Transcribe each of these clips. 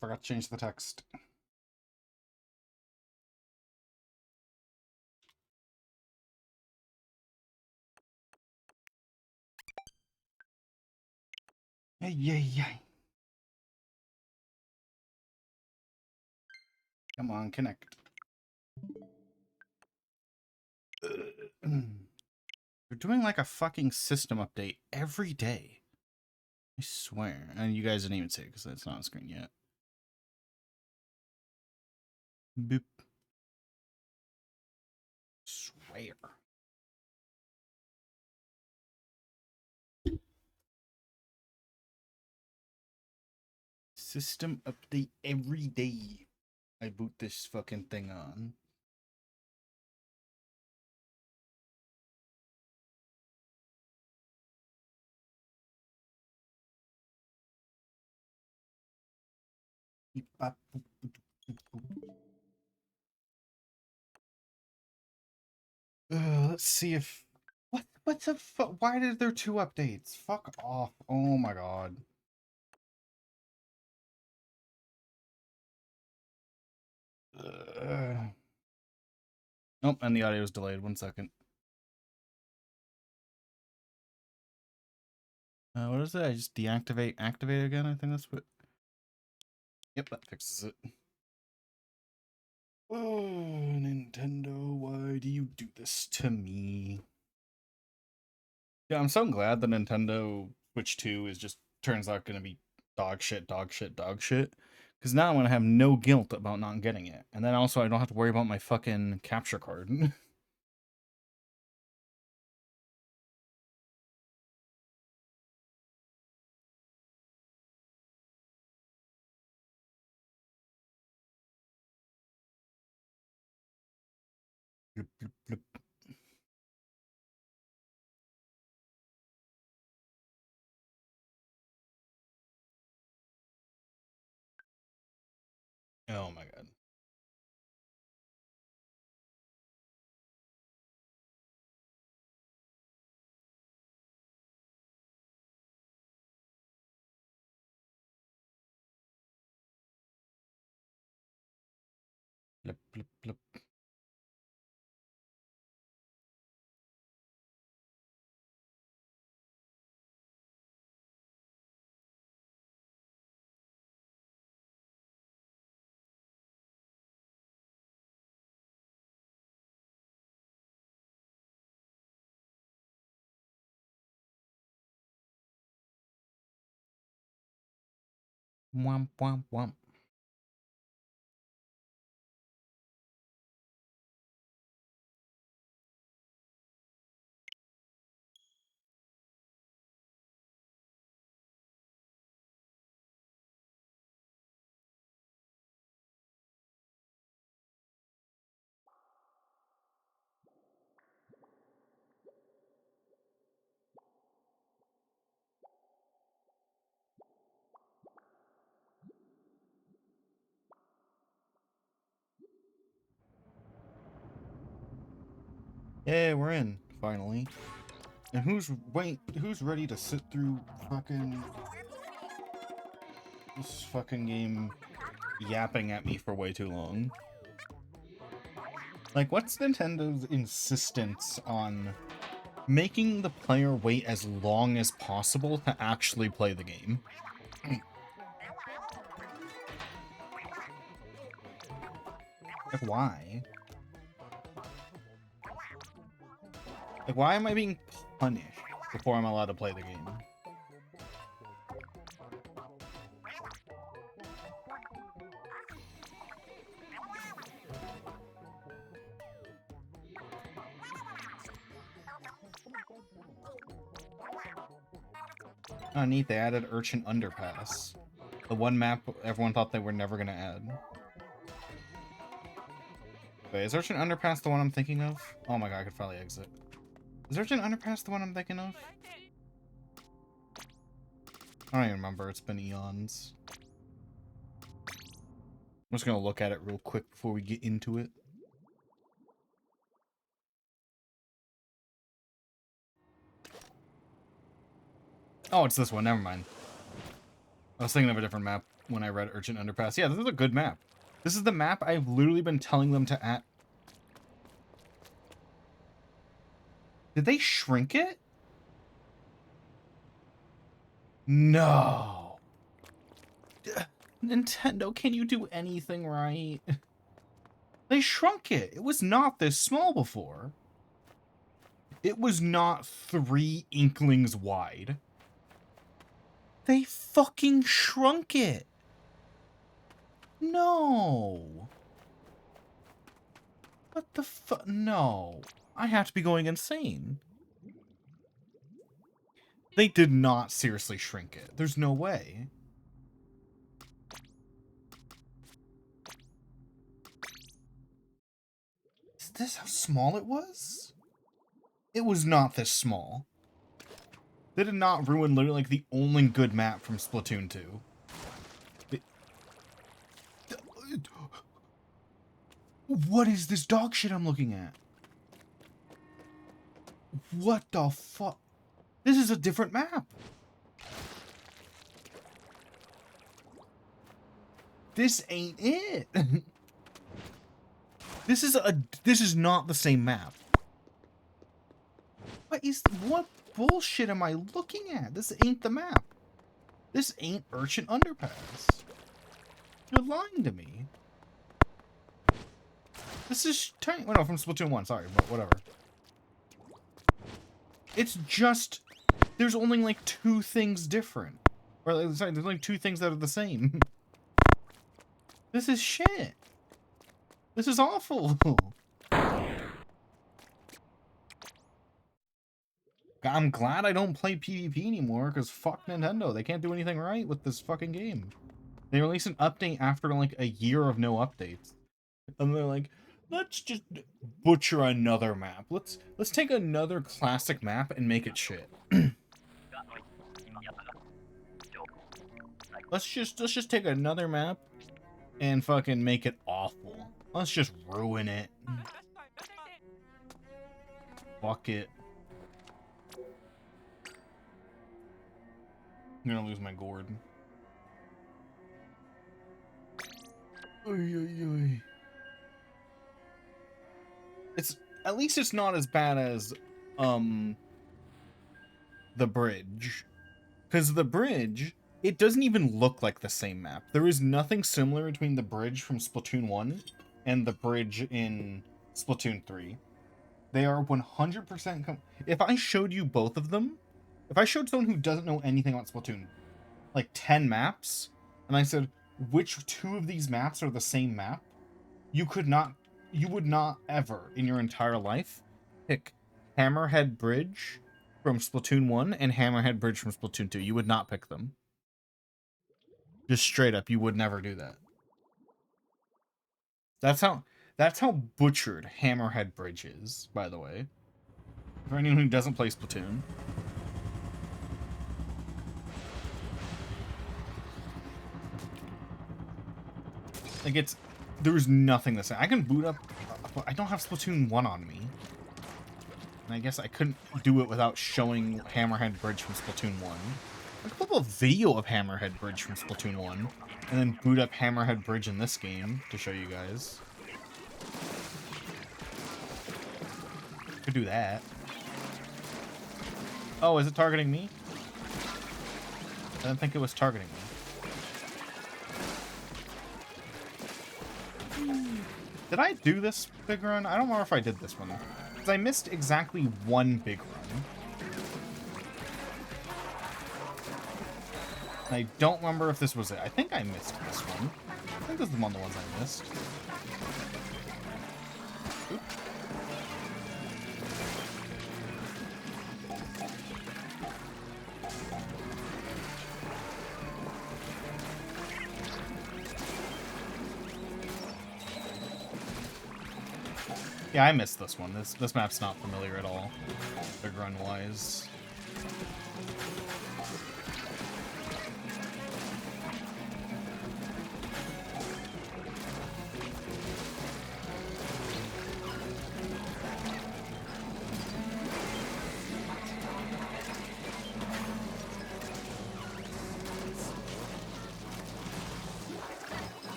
Forgot to change the text. Hey, yay, yay. Come on, connect. They're doing like a fucking system update every day. I swear. And you guys didn't even say it because it's not on screen yet. Boop. Swear. System update every day. I boot this fucking thing on. Let's see if what's the why did there 2 updates? Fuck off. Oh my god. Oh, and the audio is delayed. 1 second. What is it? I just deactivate, activate again. I think that's what. Yep, that fixes it. Oh, Nintendo, why do you do this to me? Yeah, I'm so glad the Nintendo Switch 2 is just turns out going to be dog shit, dog shit, dog shit. Because now I'm going to have no guilt about not getting it. And then also I don't have to worry about my fucking capture card. Blip, blip, blip. Oh my god. Blip, blip, blip. Womp, womp, womp. Yeah, we're in, finally. And who's ready to sit through fucking this fucking game yapping at me for way too long? Like, what's Nintendo's insistence on making the player wait as long as possible to actually play the game? Like, why? Like, why am I being punished before I'm allowed to play the game? Oh, neat, they added Urchin Underpass. The one map everyone thought they were never gonna add. Wait, is Urchin Underpass the one I'm thinking of? Oh my god, I could finally exit. Is Urchin Underpass the one I'm thinking of? I don't even remember, it's been eons. I'm just gonna look at it real quick before we get into it. Oh, it's this one, never mind. I was thinking of a different map. when I read Urchin Underpass. Yeah, this is a good map. This is the map I've literally been telling them to add. Did they shrink it? No. Nintendo, can you do anything right? They shrunk it. It was not this small before. It was not 3 inklings wide. They fucking shrunk it. No. What the fuck? No. I have to be going insane. They did not seriously shrink it. There's no way. Is this how small it was? It was not this small. They did not ruin literally like the only good map from Splatoon 2. What is this dog shit I'm looking at? What the fuck? This is a different map. This ain't it. This is not the same map. What bullshit am I looking at? This ain't the map. This ain't Urchin Underpass. You're lying to me. This is tiny. Oh, no, from Splatoon 1. Sorry, but whatever. It's just... There's only, like, 2 things different. Or, sorry, there's only 2 things that are the same. This is shit. This is awful. I'm glad I don't play PvP anymore, because fuck Nintendo. They can't do anything right with this fucking game. They release an update after, like, a year of no updates. And they're like, let's just butcher another map. Let's take another classic map and make it shit. Let's just take another map and fucking make it awful. Let's just ruin it. Fuck it. I'm gonna lose my gourd. Oy, oy, oy. At least it's not as bad as the bridge. Because the bridge, it doesn't even look like the same map. There is nothing similar between the bridge from Splatoon 1 and the bridge in Splatoon 3. They are 100% if I showed you both of them, if I showed someone who doesn't know anything about Splatoon, like 10 maps, and I said, which 2 of these maps are the same map, you would not ever in your entire life pick Hammerhead Bridge from Splatoon 1 and Hammerhead Bridge from Splatoon 2. You would not pick them. Just straight up, you would never do that. That's how butchered Hammerhead Bridge is, by the way. For anyone who doesn't play Splatoon. Like, there's nothing the same. I can boot up, but I don't have Splatoon 1 on me. And I guess I couldn't do it without showing Hammerhead Bridge from Splatoon 1. I could pull up a video of Hammerhead Bridge from Splatoon 1, and then boot up Hammerhead Bridge in this game to show you guys. Could do that. Oh, is it targeting me? I didn't think it was targeting me. Did I do this big run? I don't remember if I did this one. Because I missed exactly 1 big run. I don't remember if this was it. I think I missed this one. I think this is one of the ones I missed. Oop. Yeah, I missed this one. This map's not familiar at all, big run wise.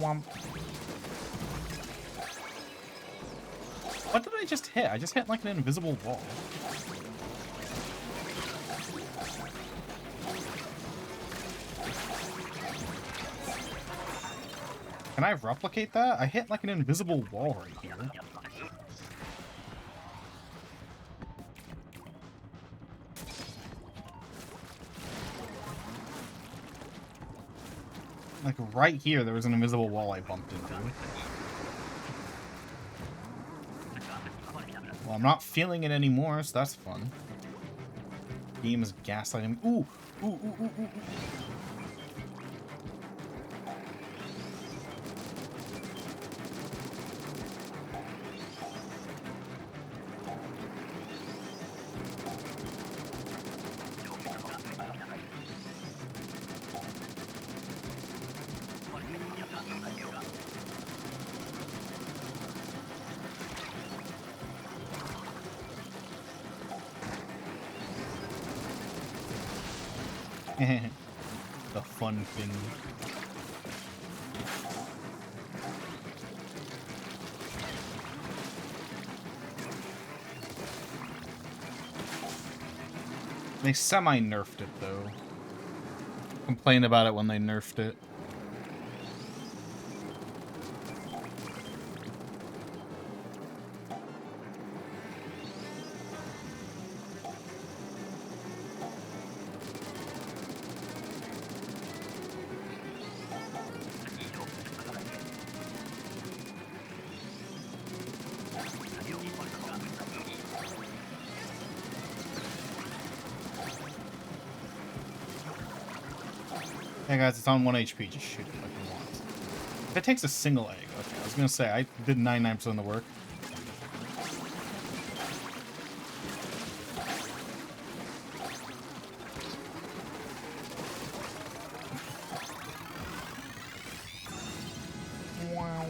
womp. What did I just hit? I just hit like an invisible wall. Can I replicate that? I hit like an invisible wall right here. Like right here, there was an invisible wall I bumped into. Well, I'm not feeling it anymore, so that's fun. Game is gaslighting. Ooh! Ooh, ooh, ooh, ooh, ooh. The fun thing. They semi-nerfed it, though. Complain about it when they nerfed it. Hey guys, it's on 1 HP. Just shoot it like you want. If it takes a single egg, okay. I was gonna say I did 99% of the work. Wow.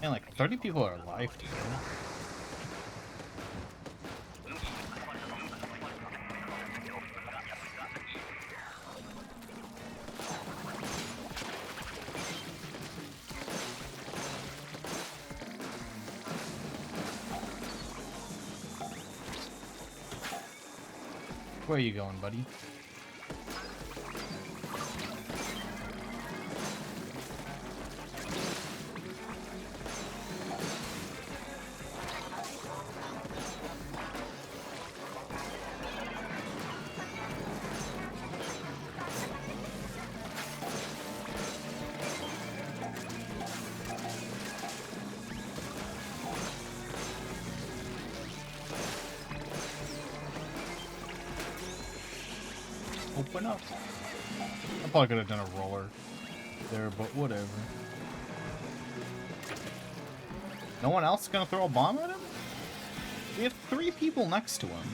Man, like 30 people are alive today. Where are you going, buddy? Open up. I probably could have done a roller there, but whatever. No one else gonna throw a bomb at him? We have 3 people next to him.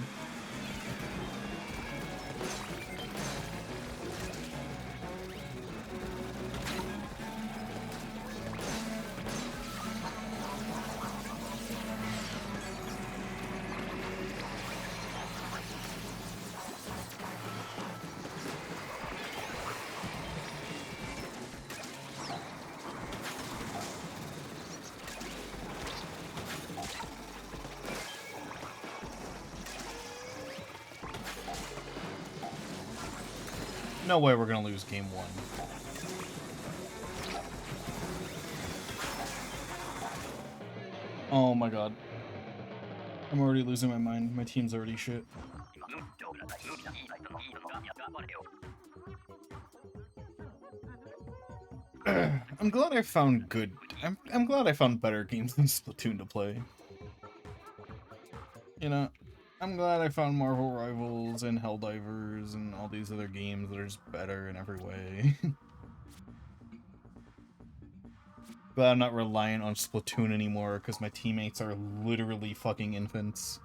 No way we're gonna lose game 1. Oh my god. I'm already losing my mind. My team's already shit. I'm glad I found good... I'm glad I found better games than Splatoon to play. You know, I'm glad I found Marvel Rivals and Helldivers and all these other games that are just better in every way. Glad I'm not reliant on Splatoon anymore because my teammates are literally fucking infants.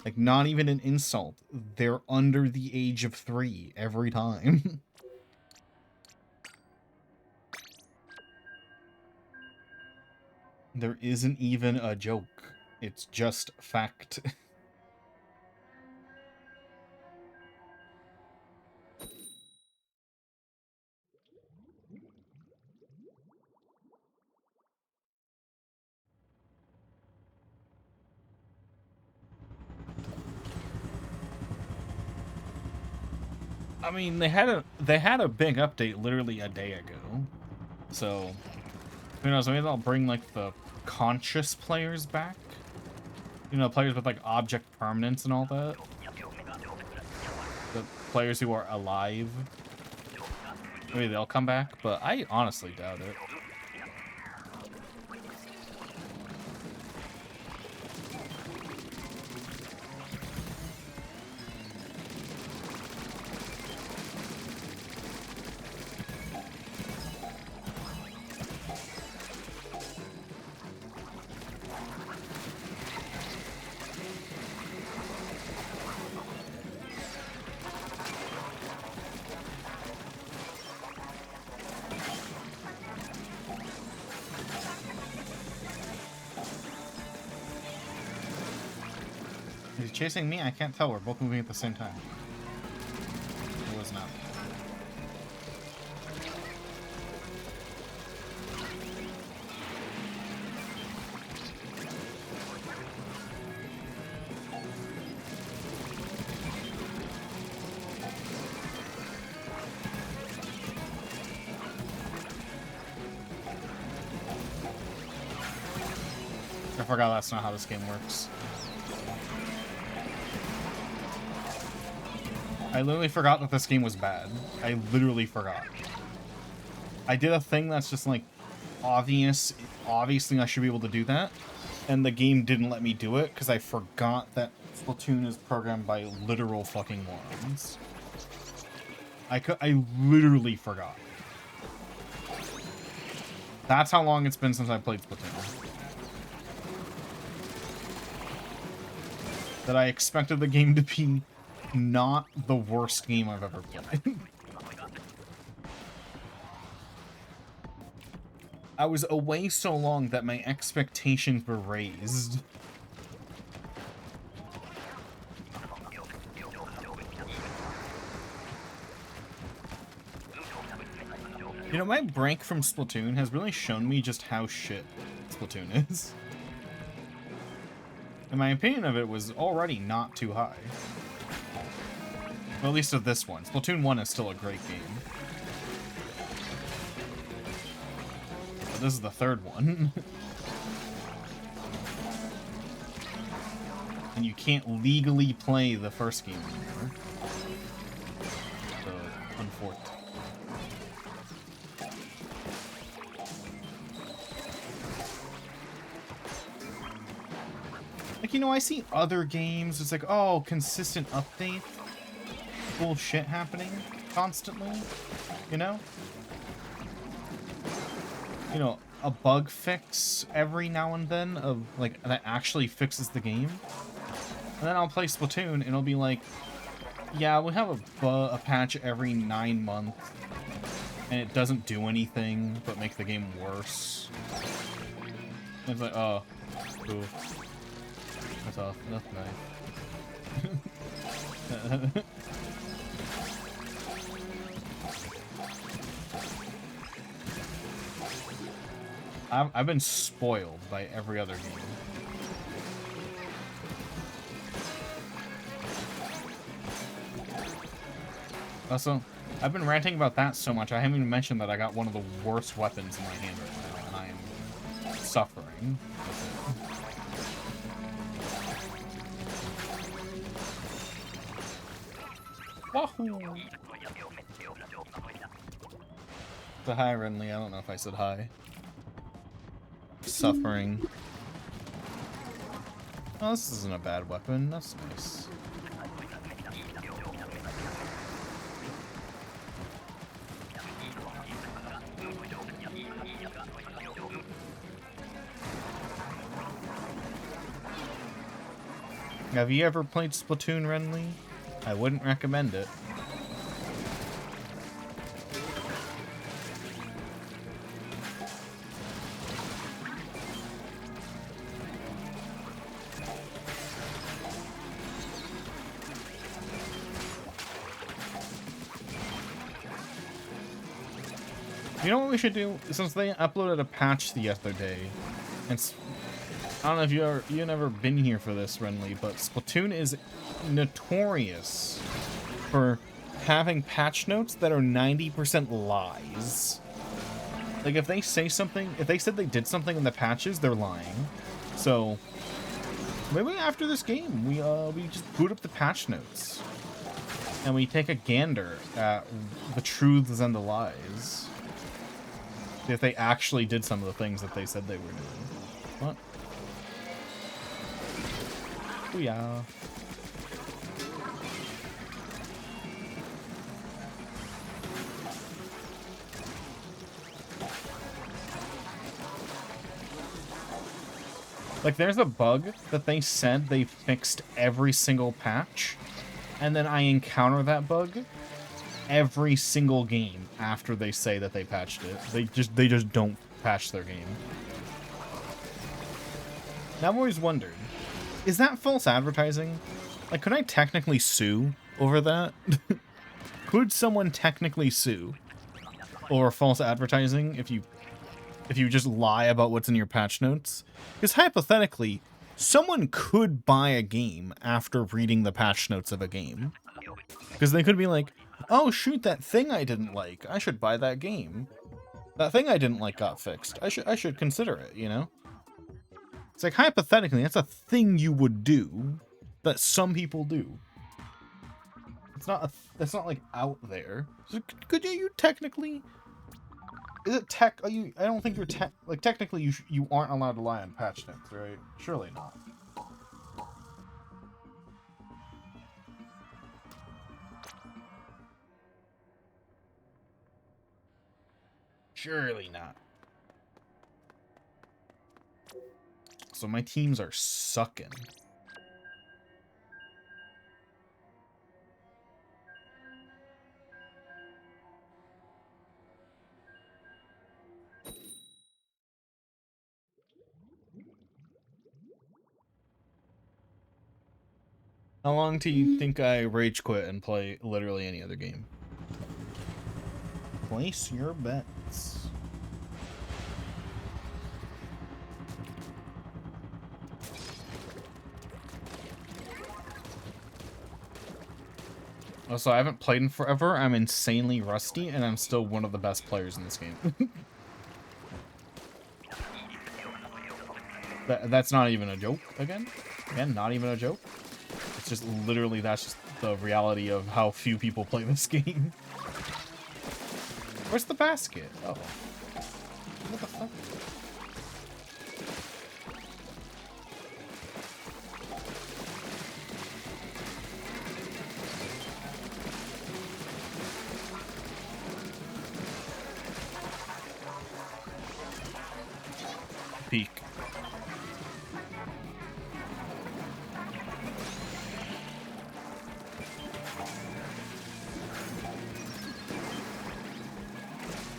Like, not even an insult. They're under the age of 3 every time. There isn't even a joke. It's just fact. I mean, they had a big update literally a day ago. So, who knows, maybe they'll bring like the conscious players back. You know, players with like object permanence and all that. The players who are alive. Maybe they'll come back, but I honestly doubt it. Is he chasing me? I can't tell. We're both moving at the same time. It was not. I forgot that's not how this game works. I literally forgot that this game was bad. I literally forgot. I did a thing that's just like obvious. Obviously, I should be able to do that, and the game didn't let me do it because I forgot that Splatoon is programmed by literal fucking morons. I literally forgot. That's how long it's been since I played Splatoon. That I expected the game to be not the worst game I've ever played. I was away so long that my expectations were raised. You know, my break from Splatoon has really shown me just how shit Splatoon is. And my opinion of it was already not too high. Well, at least of this one. Splatoon 1 is still a great game. But this is the third one. And you can't legally play the first game anymore. So, unfortunate. Like, you know, I see other games, it's like, oh, consistent update. Cool shit happening constantly, you know? You know, a bug fix every now and then of, like, that actually fixes the game. And then I'll play Splatoon, and it'll be like, yeah, we have a patch every 9 months, and it doesn't do anything but make the game worse. And it's like, oh, cool. That's off. That's nice. I've been spoiled by every other game. Also, I've been ranting about that so much, I haven't even mentioned that I got one of the worst weapons in my hand right now, and I am suffering with it. Wahoo! The hi, Renly. I don't know if I said hi. Suffering. Oh, this isn't a bad weapon. That's nice. Have you ever played Splatoon, Renly? I wouldn't recommend it. You know what we should do? Since they uploaded a patch the other day, and I don't know if you never been here for this, Renly, but Splatoon is notorious for having patch notes that are 90% lies. Like, if they say something, if they said they did something in the patches, they're lying. So maybe after this game, we just boot up the patch notes and we take a gander at the truths and the lies. If they actually did some of the things that they said they were doing. What? Booyah. Like, there's a bug that they said they fixed every single patch, and then I encounter that bug every single game after they say that they patched it. They just don't patch their game. Now I've always wondered, is that false advertising? Like, could I technically sue over that? Could someone technically sue over false advertising if you just lie about what's in your patch notes? Because hypothetically, someone could buy a game after reading the patch notes of a game. Because they could be like, oh shoot, that thing I didn't like, I should buy that game. That thing I didn't like got fixed. I should consider it, you know? It's like, hypothetically, that's a thing you would do that some people do. It's not like out there. So could you technically? Is it tech? Are you? I don't think you're tech. Like, technically, you aren't allowed to lie on patch notes, right? Surely not. Surely not. So my teams are sucking. How long do you think I rage quit and play literally any other game? Place your bets. Also, I haven't played in forever. I'm insanely rusty, and I'm still one of the best players in this game. That's not even a joke, again, not even a joke. It's just literally, that's just the reality of how few people play this game. Where's the basket? Oh. What the fuck? Peek.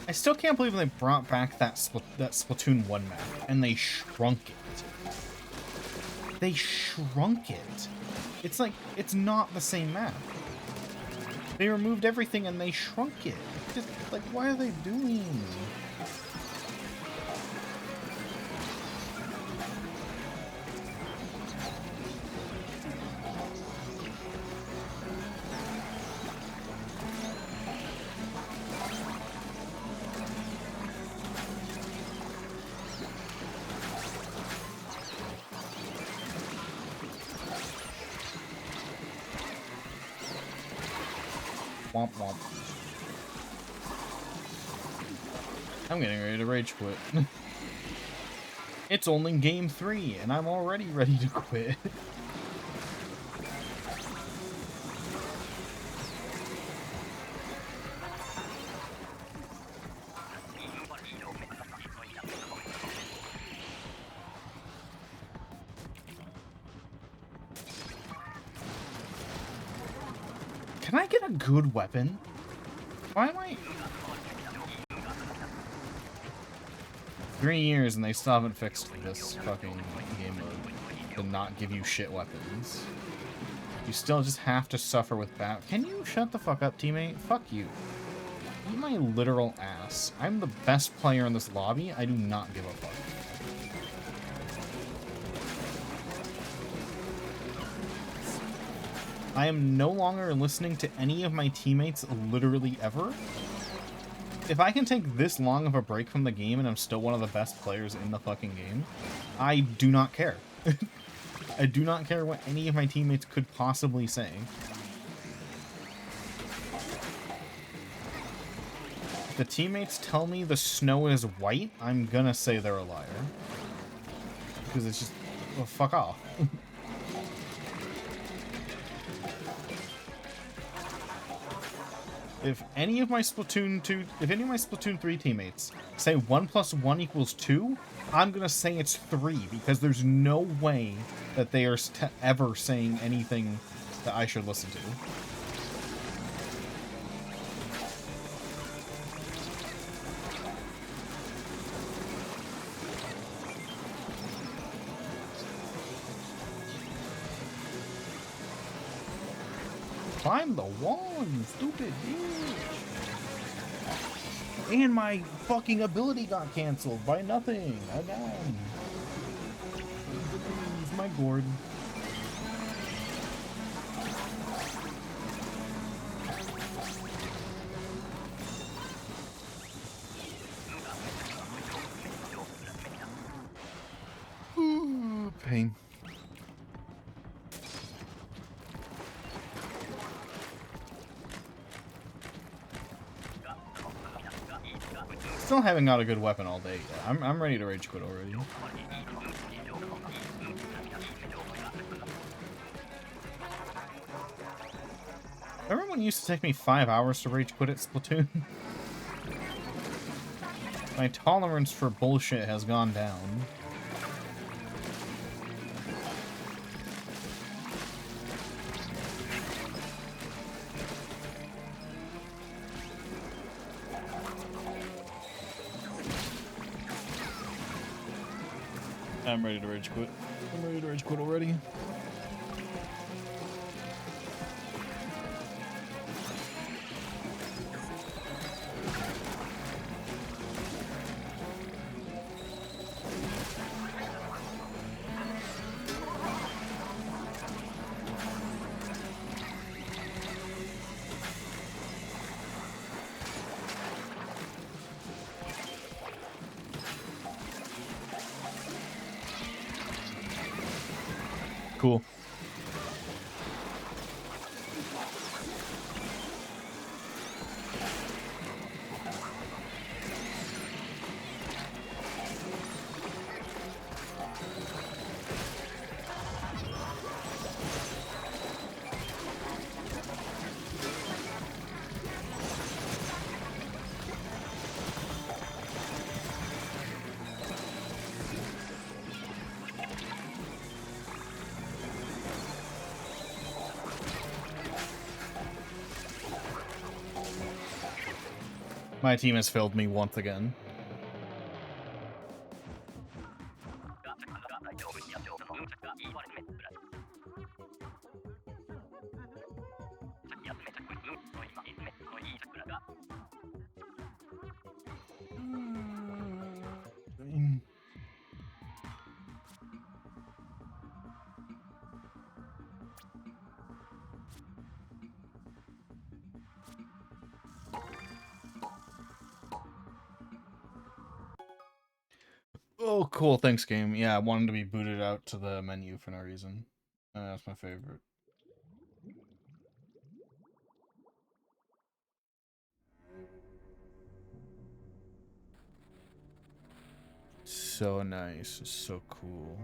I still can't believe they brought back that Splatoon 1 map, and they shrunk it. They shrunk it. It's like, it's not the same map. They removed everything and they shrunk it. Just, like, why are they doing? Womp womp. I'm getting ready to rage quit. It's only game 3, and I'm already ready to quit. Can I get a good weapon? Why am I... 3 years and they still haven't fixed this fucking game mode to not give you shit weapons. You still just have to suffer with bat. Can you shut the fuck up, teammate? Fuck you. Eat my literal ass. I'm the best player in this lobby. I do not give a fuck. I am no longer listening to any of my teammates literally ever. If I can take this long of a break from the game and I'm still one of the best players in the fucking game, I do not care. I do not care what any of my teammates could possibly say. If the teammates tell me the snow is white, I'm gonna say they're a liar. Because it's just, well, fuck off. If any of my Splatoon 3 teammates say 1 + 1 = 2, I'm gonna say it's 3, because there's no way that they are ever saying anything that I should listen to. Climb the wall, you stupid bitch. And my fucking ability got canceled by nothing. Again. Use my gourd. Ooh, pain. Still haven't got a good weapon all day yet. I'm ready to rage quit already. Remember when it used to take me 5 hours to rage quit at Splatoon? My tolerance for bullshit has gone down. I'm ready to rage quit. I'm ready to rage quit already. Cool. My team has failed me once again. Oh, cool. Thanks, game. Yeah, I wanted to be booted out to the menu for no reason. That's my favorite. So nice. So cool.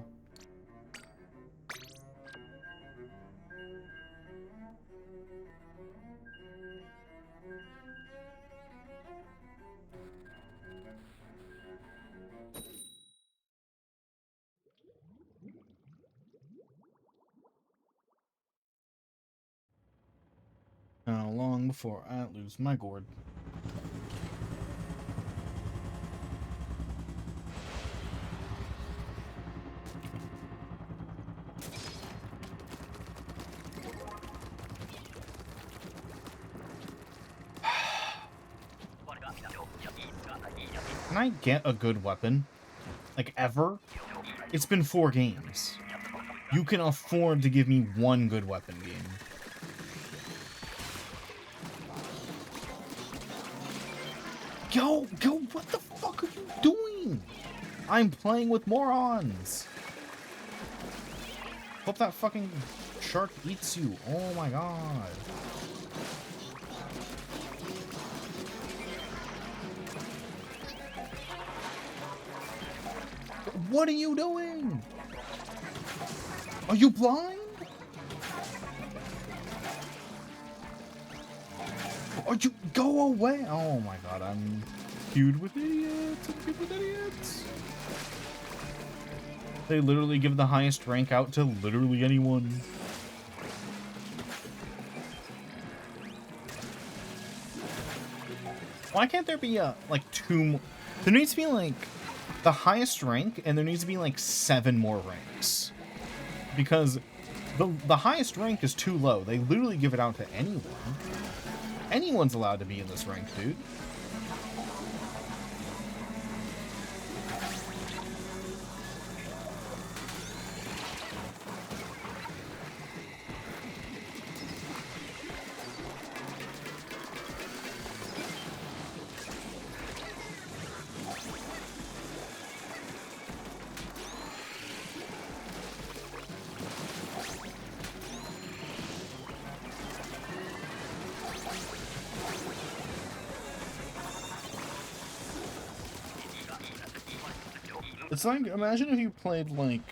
How long before I lose my gourd? I get a good weapon? Like, ever? It's been 4 games. You can afford to give me one good weapon game. Yo, what the fuck are you doing? I'm playing with morons. Hope that fucking shark eats you. Oh my god. What are you doing? Are you blind? Are you... Go away! Oh my god, I'm feud with idiots. I'm feud with idiots. They literally give the highest rank out to literally anyone. Why can't there be like 2... There needs to be like the highest rank, and there needs to be like 7 more ranks. Because the highest rank is too low. They literally give it out to anyone. Anyone's allowed to be in this rank, dude. It's like, imagine if you played, like,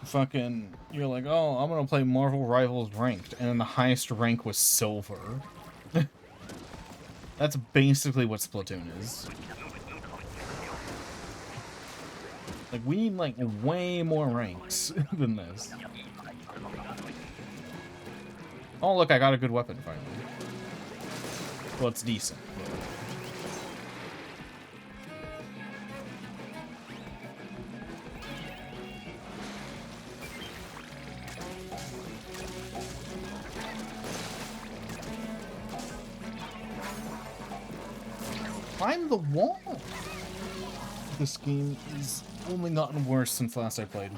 fucking, you're like, oh, I'm gonna play Marvel Rivals Ranked, and then the highest rank was Silver. That's basically what Splatoon is. Like, we need, like, way more ranks than this. Oh, look, I got a good weapon, finally. Well, it's decent. Climb the wall! This game is only gotten worse since last I played.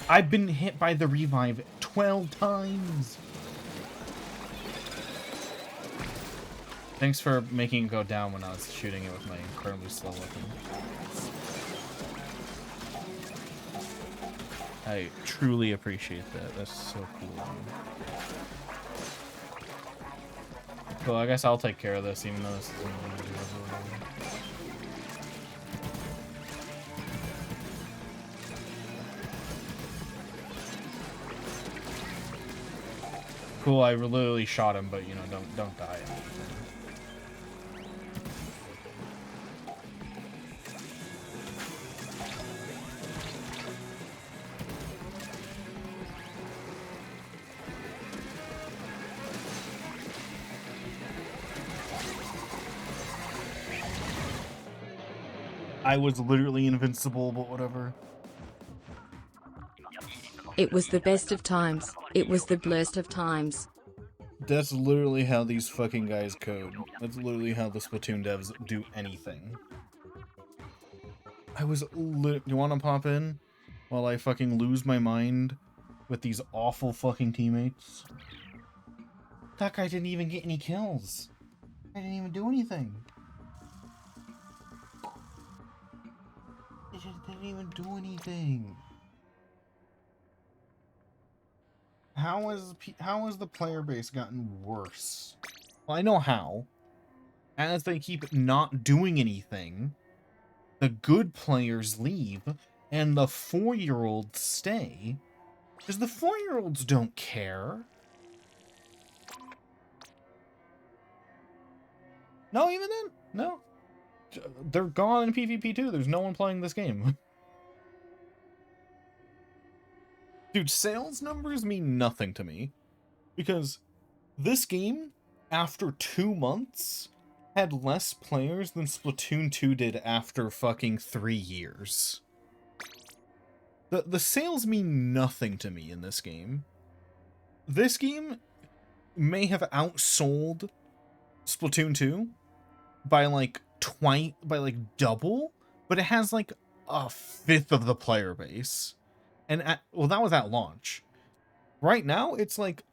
I've been hit by the revive 12 times! Thanks for making it go down when I was shooting it with my incredibly slow weapon. I truly appreciate that. That's so cool. Well, I guess I'll take care of this, even though this isn't going to do Cool, I literally shot him, but, you know, don't die. I was literally invincible, but whatever. It was the best of times. It was the blurst of times. That's literally how these fucking guys code. That's literally how the Splatoon devs do anything. I was do you want to pop in while I fucking lose my mind with these awful fucking teammates? That guy didn't even get any kills. I didn't even do anything. They didn't even do anything. How has the player base gotten worse? Well, I know how. As they keep not doing anything, the good players leave, and the 4-year-olds stay, because the 4-year-olds don't care. No, even then? No. They're gone in PvP too. There's no one playing this game. Dude, sales numbers mean nothing to me. Because this game, after 2 months, had less players than Splatoon 2 did after fucking 3 years. The sales mean nothing to me in this game. This game may have outsold Splatoon 2 by like double, but it has like a fifth of the player base. And well, that was at launch. Right now, it's like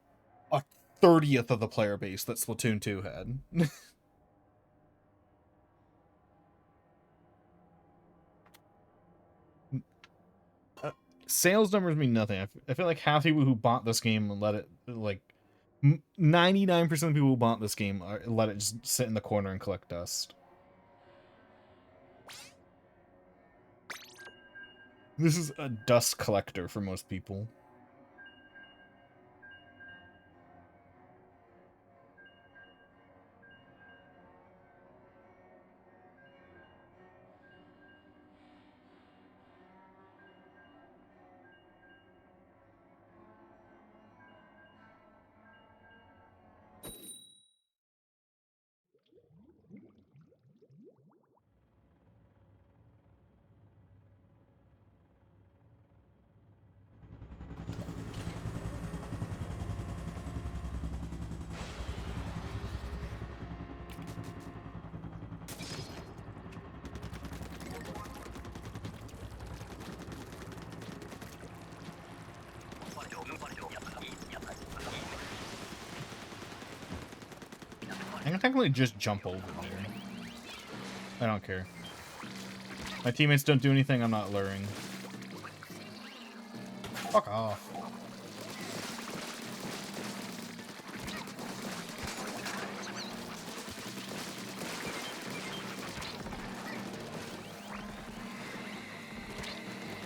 a 30th of the player base that Splatoon 2 had. Sales numbers mean nothing. I feel like half the people who bought this game and let it, like, 99% of people who bought this game let it just sit in the corner and collect dust. This is a dust collector for most people. I can technically just jump over there. I don't care. My teammates don't do anything, I'm not luring. Fuck off.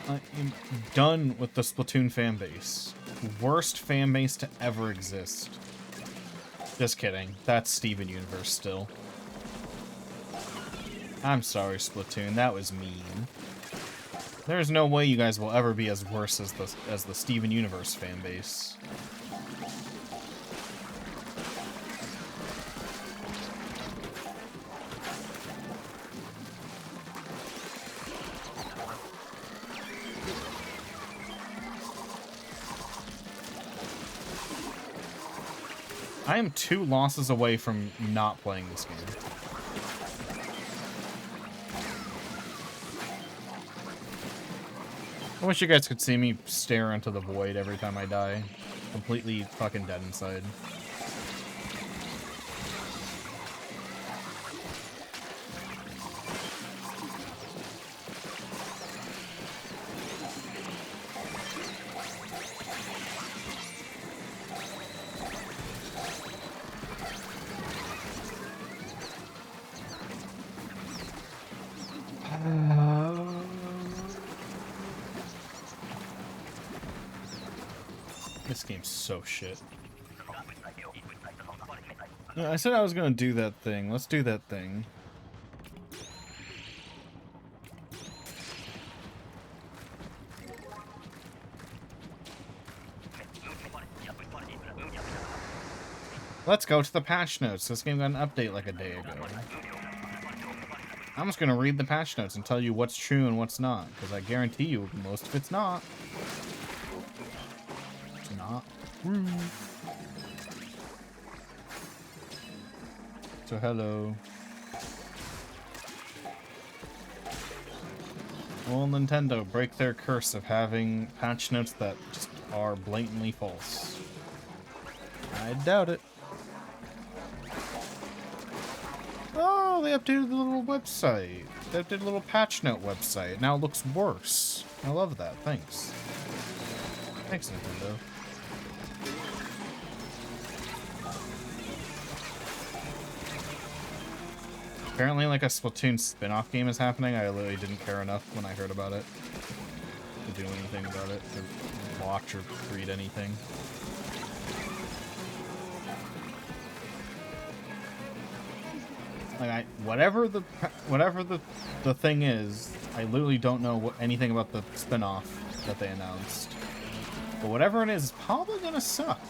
I am done with the Splatoon fanbase. Worst fanbase to ever exist. Just kidding. That's Steven Universe still. I'm sorry, Splatoon. That was mean. There's no way you guys will ever be as worse as the Steven Universe fanbase. I am 2 losses away from not playing this game. I wish you guys could see me stare into the void every time I die. Completely fucking dead inside. This game's so shit. No, I said I was gonna do that thing. Let's do that thing. Let's go to the patch notes. This game got an update like a day ago. I'm just gonna read the patch notes and tell you what's true and what's not, because I guarantee you most of it's not. It's not true. So hello. Will Nintendo break their curse of having patch notes that just are blatantly false? I doubt it. Oh, they updated the little website. They updated a little patch note website. Now it looks worse. I love that. Thanks. Thanks, Nintendo. Apparently, like, a Splatoon spin-off game is happening. I literally didn't care enough when I heard about it to do anything about it, to watch or read anything. Like, whatever the thing is, I literally don't know anything about the spin-off that they announced. But whatever it is probably gonna suck.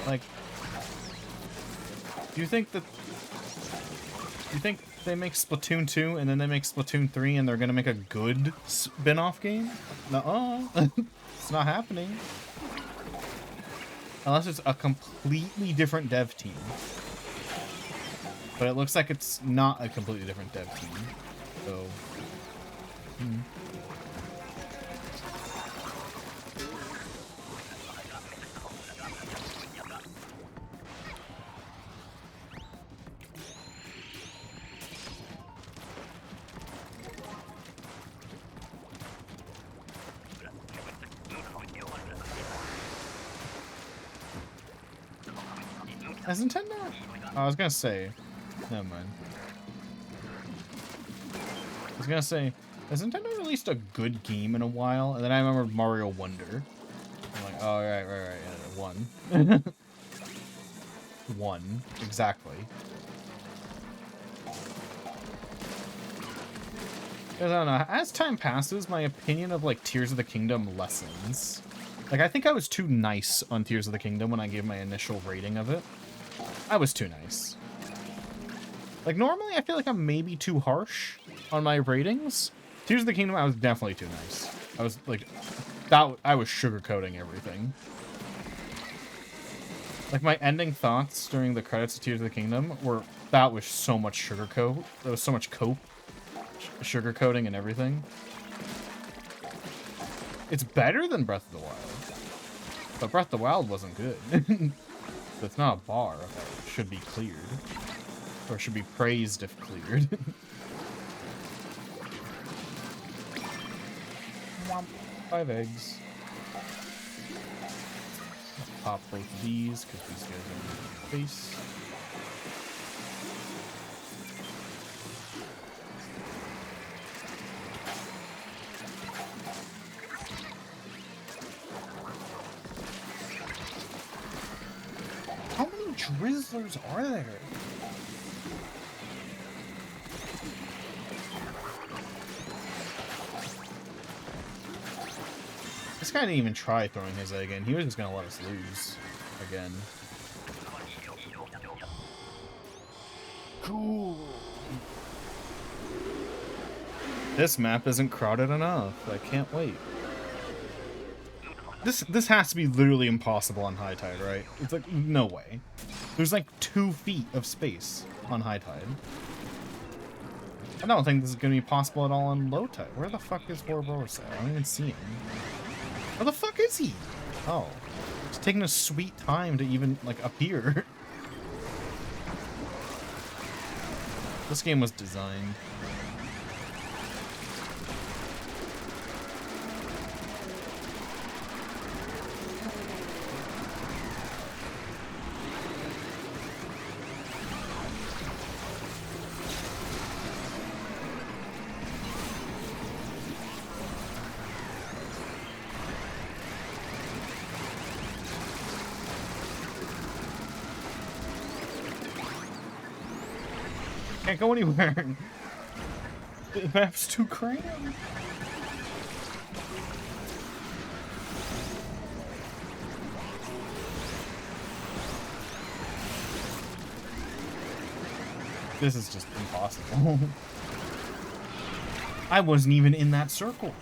Like, do you think they make Splatoon 2 and then they make Splatoon 3 and they're gonna make a good spin-off game? Nuh-uh. It's not happening. Unless it's a completely different dev team. But it looks like it's not a completely different dev team. So... Has Nintendo? Oh, I was gonna say. Never mind. I was gonna say, has Nintendo released a good game in a while? And then I remember Mario Wonder. I'm like, oh, right. Yeah, one. One. Exactly. Because I don't know, as time passes, my opinion of, like, Tears of the Kingdom lessens. Like, I think I was too nice on Tears of the Kingdom when I gave my initial rating of it. I was too nice. Like, normally I feel like I'm maybe too harsh on my ratings. Tears of the Kingdom, I was definitely too nice. I was, like, I was sugarcoating everything. Like, my ending thoughts during the credits of Tears of the Kingdom were, that was so much sugarcoat. There was so much cope. Sugarcoating and everything. It's better than Breath of the Wild. But Breath of the Wild wasn't good. So it's not a bar that should be cleared. Or should be praised if cleared. 5 eggs. I'll pop both of these because these guys are in the face. How many drizzlers are there? This guy didn't even try throwing his egg in. He was just gonna let us lose again. Cool. This map isn't crowded enough. I can't wait. This has to be literally impossible on high tide, right? It's like, no way. There's like 2 feet of space on high tide. I don't think this is going to be possible at all on low tide. Where the fuck is Ouroboros at? I don't even see him. Where the fuck is he? Oh. It's taking a sweet time to even, like, appear. This game was designed. Can't go anywhere. The map's too cramped. This is just impossible. I wasn't even in that circle.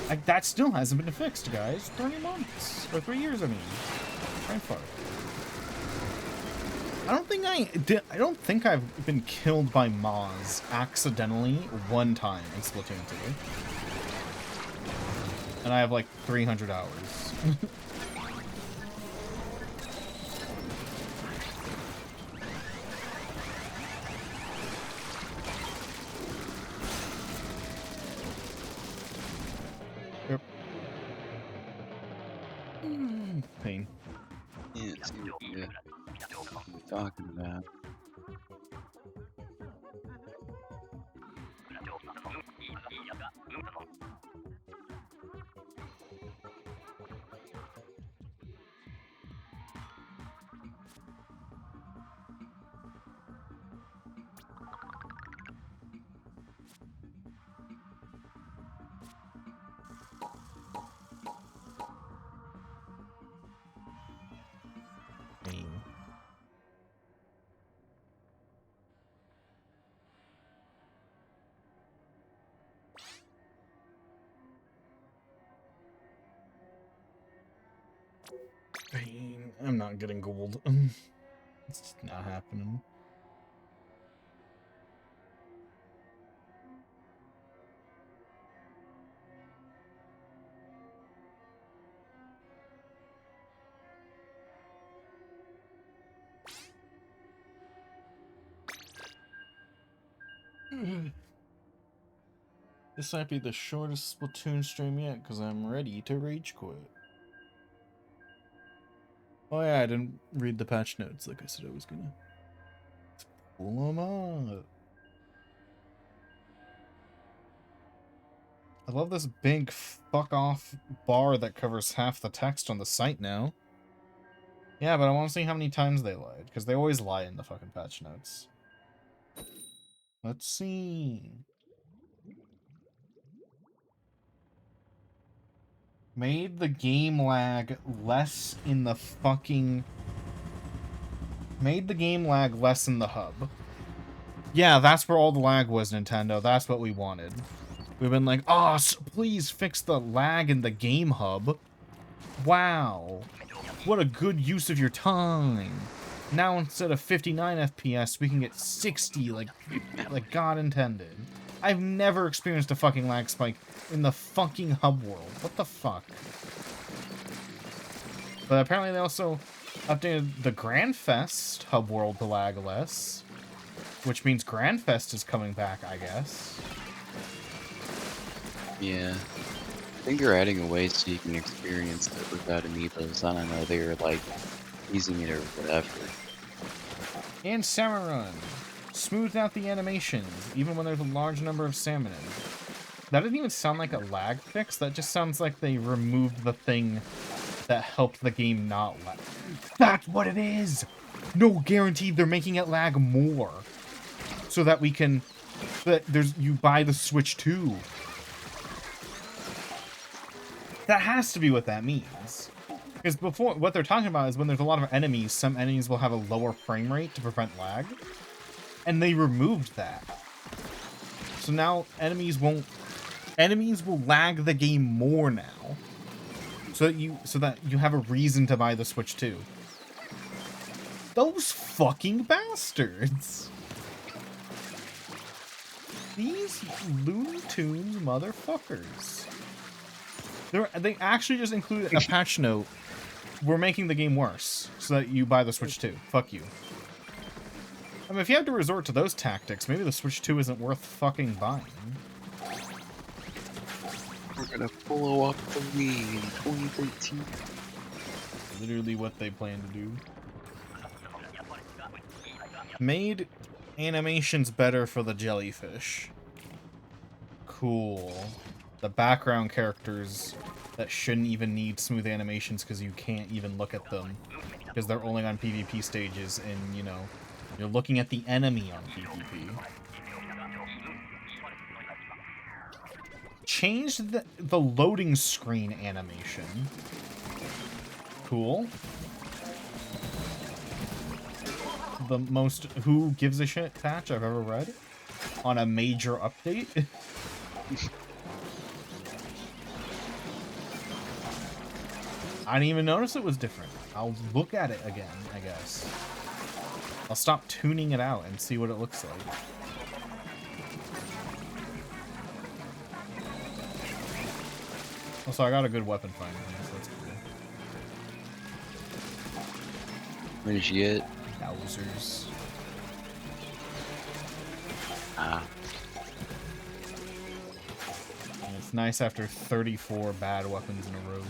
Like, that still hasn't been fixed, guys. 3 months. Or 3 years, I mean. Right far. I don't think I've been killed by Moz accidentally one time in Splatoon 2. And I have like 300 hours. Yep. Pain. Can't see what you're talking about. Pain. pain. I'm not getting gold. It's just not happening. This might be the shortest Splatoon stream yet, because I'm ready to rage quit. Oh yeah, I didn't read the patch notes like I said I was gonna. Let's pull them up. I love this big fuck off bar that covers half the text on the site now. Yeah, but I want to see how many times they lied, because they always lie in the fucking patch notes. Let's see. Made the game lag less in the fucking... Made the game lag less in the hub. Yeah, that's where all the lag was, Nintendo. That's what we wanted. We've been like, oh, please fix the lag in the game hub. Wow. What a good use of your time. Now instead of 59 FPS, we can get 60 like God intended. I've never experienced a fucking lag spike in the fucking hub world. What the fuck? But apparently they also updated the Grand Fest hub world to lag less. Which means Grand Fest is coming back, I guess. Yeah. I think they're adding a way so you can experience it without amiibos. I don't know, they were like using it or whatever. And Salmon Run. Smoothed out the animations, even when there's a large number of salmon. That doesn't even sound like a lag fix, that just sounds like they removed the thing that helped the game not lag. That's what it is! No, guaranteed they're making it lag more. So that we can... you buy the Switch 2. That has to be what that means. Because before, what they're talking about is when there's a lot of enemies, some enemies will have a lower frame rate to prevent lag. And they removed that. So now enemies will lag the game more now. So that you have a reason to buy the Switch 2. Those fucking bastards. These Looney Tunes motherfuckers. They actually just included a patch note. We're making the game worse so that you buy the Switch 2. Fuck you. I mean, if you have to resort to those tactics, maybe the Switch 2 isn't worth fucking buying. We're gonna follow up the Wii in 2013. Literally what they plan to do. Made animations better for the jellyfish. Cool. The background characters that shouldn't even need smooth animations because you can't even look at them. Because they're only on PvP stages and, you know, you're looking at the enemy on PvP. Changed the loading screen animation. Cool. The most who gives a shit patch I've ever read on a major update. I didn't even notice it was different. I'll look at it again, I guess. I'll stop tuning it out and see what it looks like. Also, I got a good weapon finally, so that's cool. What did you get? Bowsers. Ah. And it's nice after 34 bad weapons in a row.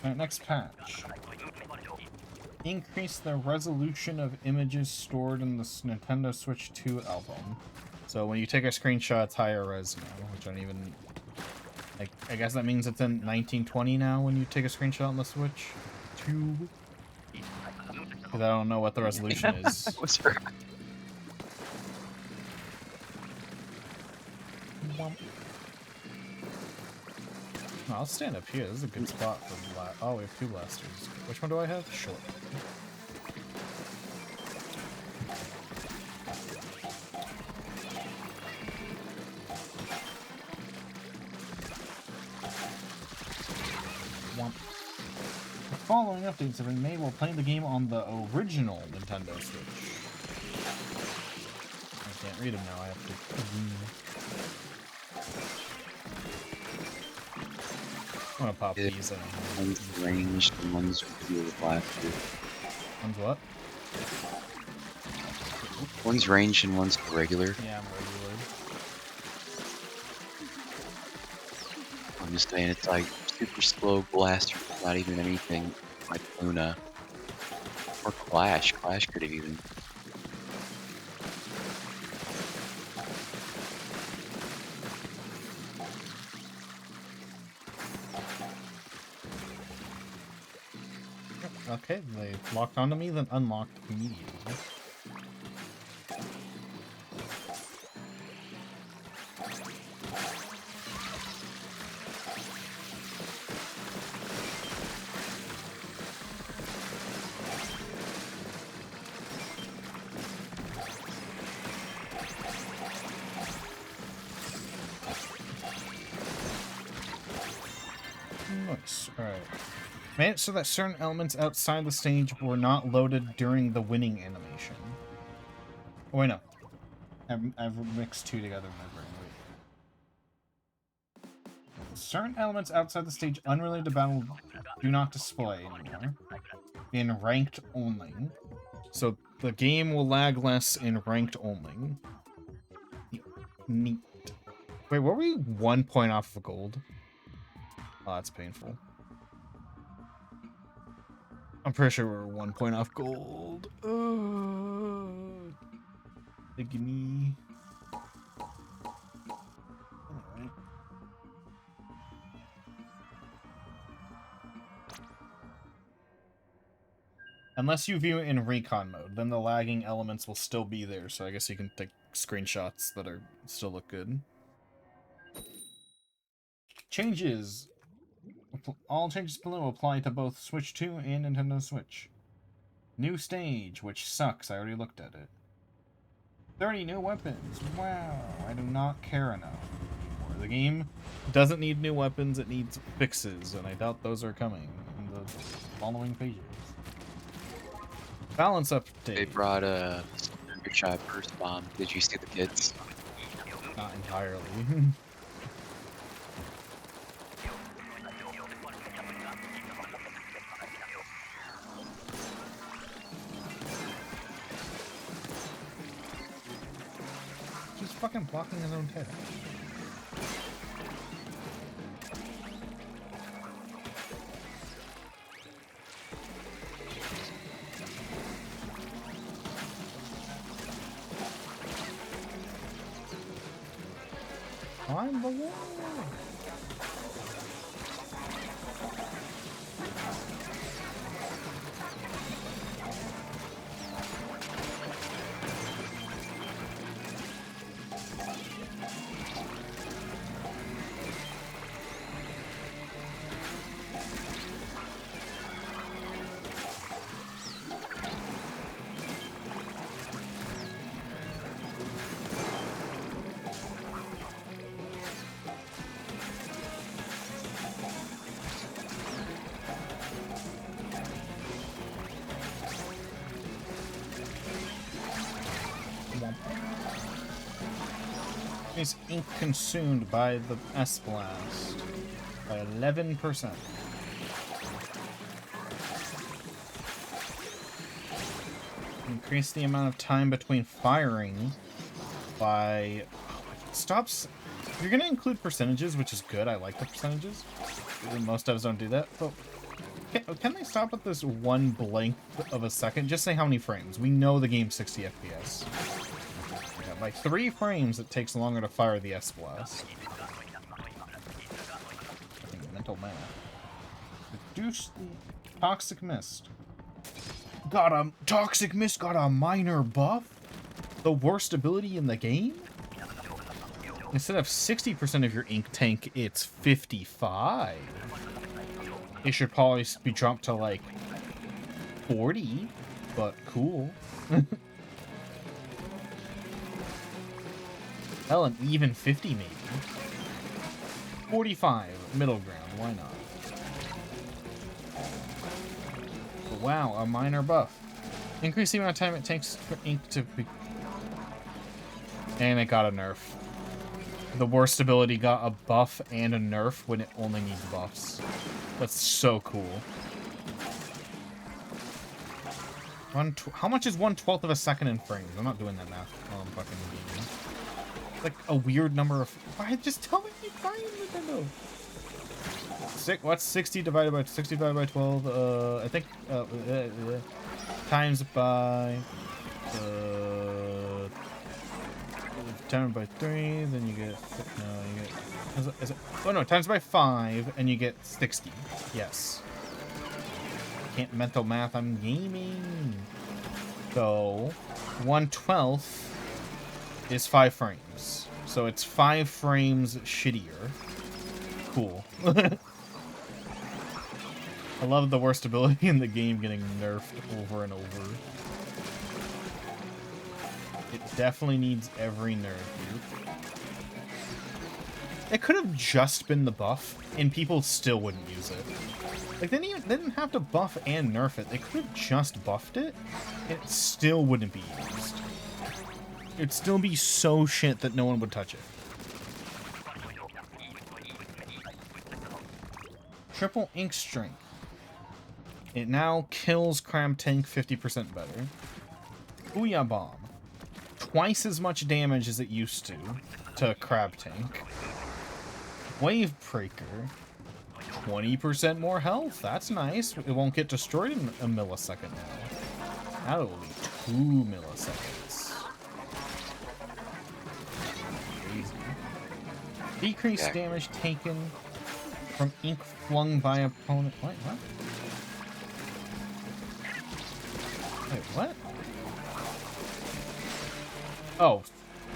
Alright, next patch. Increase the resolution of images stored in the Nintendo Switch 2 album. So when you take a screenshot, it's higher res now, which I don't even... Like, I guess that means it's in 1920 now when you take a screenshot on the Switch 2. Because I don't know what the resolution is. What's her? No, I'll stand up here. This is a good spot for oh, we have 2 blasters. Which one do I have? Short. Womp. The following updates have been made while playing the game on the original Nintendo Switch. I can't read them now. I have to... I'm gonna pop these in. One's ranged and one's regular blaster. One's what? One's ranged and one's regular. Yeah, I'm regular. I'm just saying it's like super slow blaster, not even anything like Luna. Or Clash. Clash could have even. Okay, they locked onto me, then unlocked immediately. Nice. Alright. Made it so that certain elements outside the stage were not loaded during the winning animation. Oh, wait, no. I've mixed 2 together in my brain. Wait. Certain elements outside the stage unrelated to battle do not display anymore. In ranked only. So the game will lag less in ranked only. Neat. Wait, were we 1 point off of gold? Oh, that's painful. I'm pretty sure we're 1 point off gold. Give me. Alright. Unless you view it in recon mode, then the lagging elements will still be there, so I guess you can take screenshots that are still look good. Changes. All changes below apply to both Switch 2 and Nintendo Switch. New stage, which sucks. I already looked at it. 30 new weapons. Wow, I do not care enough anymore. The game doesn't need new weapons, it needs fixes, and I doubt those are coming in the following pages. Balance update. They brought a Thunderchild burst bomb. Did you see the kids? Not entirely. He's fucking blocking his own tail. Climb the wall. Is ink consumed by the S-Blast by 11%. Increase the amount of time between firing by... Stops... You're going to include percentages, which is good. I like the percentages. Most of us don't do that, but Can they stop at this one blank of a second? Just say how many frames. We know the game's 60 FPS. Yeah, by 3 frames, it takes longer to fire the S-Blast. Mental math. Reduce the Toxic Mist. Toxic Mist got a minor buff? The worst ability in the game? Instead of 60% of your ink tank, it's 55. It should probably be dropped to like 40, but cool. Hell, an even 50 maybe. 45, middle ground, why not? But wow, a minor buff. Increase the amount of time it takes for ink to be... And it got a nerf. The worst ability got a buff and a nerf when it only needs buffs. That's so cool. How much is 1/12 of a second in frames? I'm not doing that math while I'm fucking gaming. It's like a weird number of... Why, just tell me you find Nintendo. What's 60 divided by 12? I think times by 10 by 3, then you get oh no, times by 5 and you get 60. Yes. Can't mental math, I'm gaming. So 1/12 is 5 frames. So it's 5 frames shittier. Cool. I love the worst ability in the game getting nerfed over and over. It definitely needs every nerf. It could have just been the buff, and people still wouldn't use it. Like, they didn't have to buff and nerf it. They could have just buffed it, and it still wouldn't be used. It'd still be so shit that no one would touch it. Triple ink strength. It now kills Crab Tank 50% better. Booyah Bomb. Twice as much damage as it used to Crab Tank. Wave Breaker. 20% more health. That's nice. It won't get destroyed in a millisecond now. Now it will be 2 milliseconds. Crazy. Decreased damage taken from ink flung by opponent. What? Wait, what? Oh,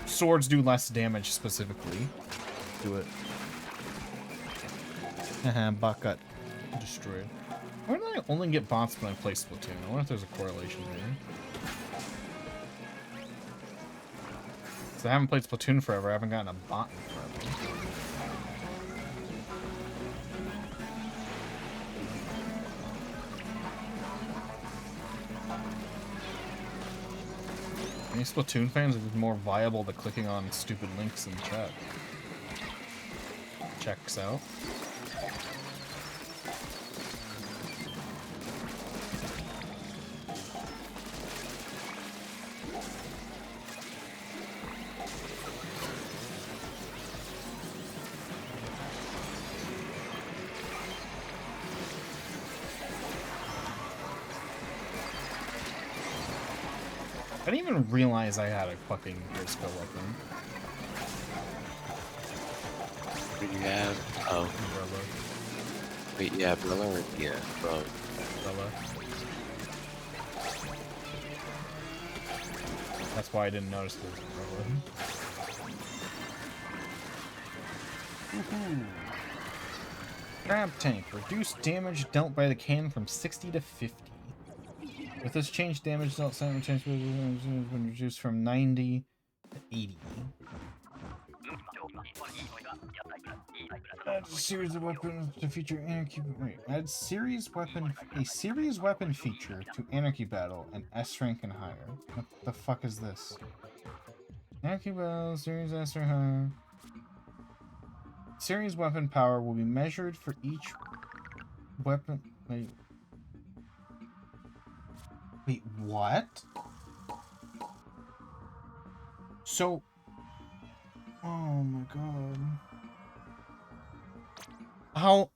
swords do less damage specifically. Do it. Haha, bot got destroyed. Why do I only get bots when I play Splatoon? I wonder if there's a correlation there. So I haven't played Splatoon forever. I haven't gotten a bot in forever. Any Splatoon fans are more viable to clicking on stupid links in chat. Checks out. I didn't even realize I had a fucking disco weapon. What do you have? Oh. Umbrella. Wait, yeah, umbrella or yeah, bro. Umbrella. That's why I didn't notice there was umbrella. Crab Tank. Reduce damage dealt by the cannon from 60 to 50. With this change, damage dealt change when reduced from 90 to 80. Add a series of weapons to feature anarchy. Wait, add a series weapon feature to anarchy battle and S rank and higher. What the fuck is this? Anarchy battle, series S or higher. Series weapon power will be measured for each weapon. Wait, what? So... Oh my god. How...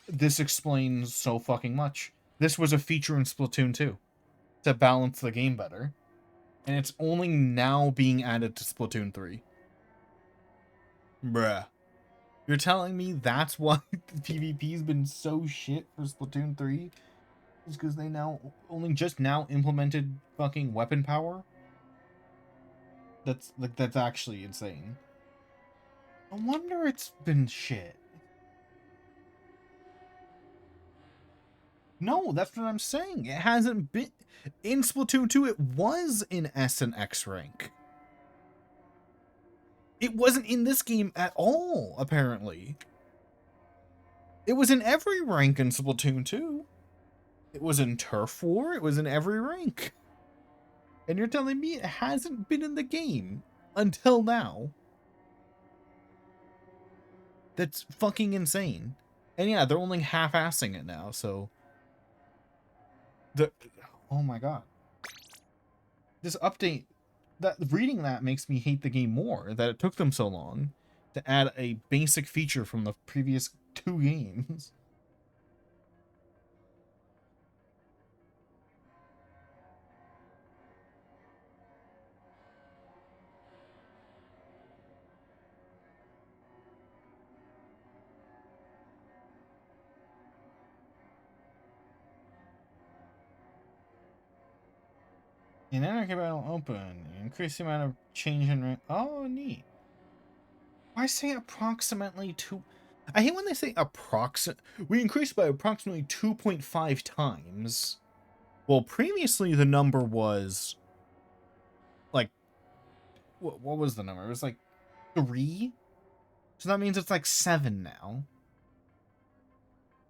this explains so fucking much. This was a feature in Splatoon 2 to balance the game better, and it's only now being added to Splatoon 3. Bruh. You're telling me that's why the PvP's been so shit for Splatoon 3? Is because they only just now implemented fucking weapon power? That's actually insane. No wonder it's been shit. No, that's what I'm saying. It hasn't been... In Splatoon 2, it was in S and X rank. It wasn't in this game at all, apparently. It was in every rank in Splatoon 2. It was in Turf War. It was in every rank. And you're telling me it hasn't been in the game until now? That's fucking insane. And yeah, they're only half-assing it now, so... Oh my god. This update... Reading that makes me hate the game more, that it took them so long to add a basic feature from the previous 2 games. In Anarchy Battle Open, increase the amount of change in rank. Oh, neat. Why say approximately 2? I hate when they say approximate. We increased by approximately 2.5 times. Well, previously the number was like, what was the number? It was like 3. So that means it's like 7 now.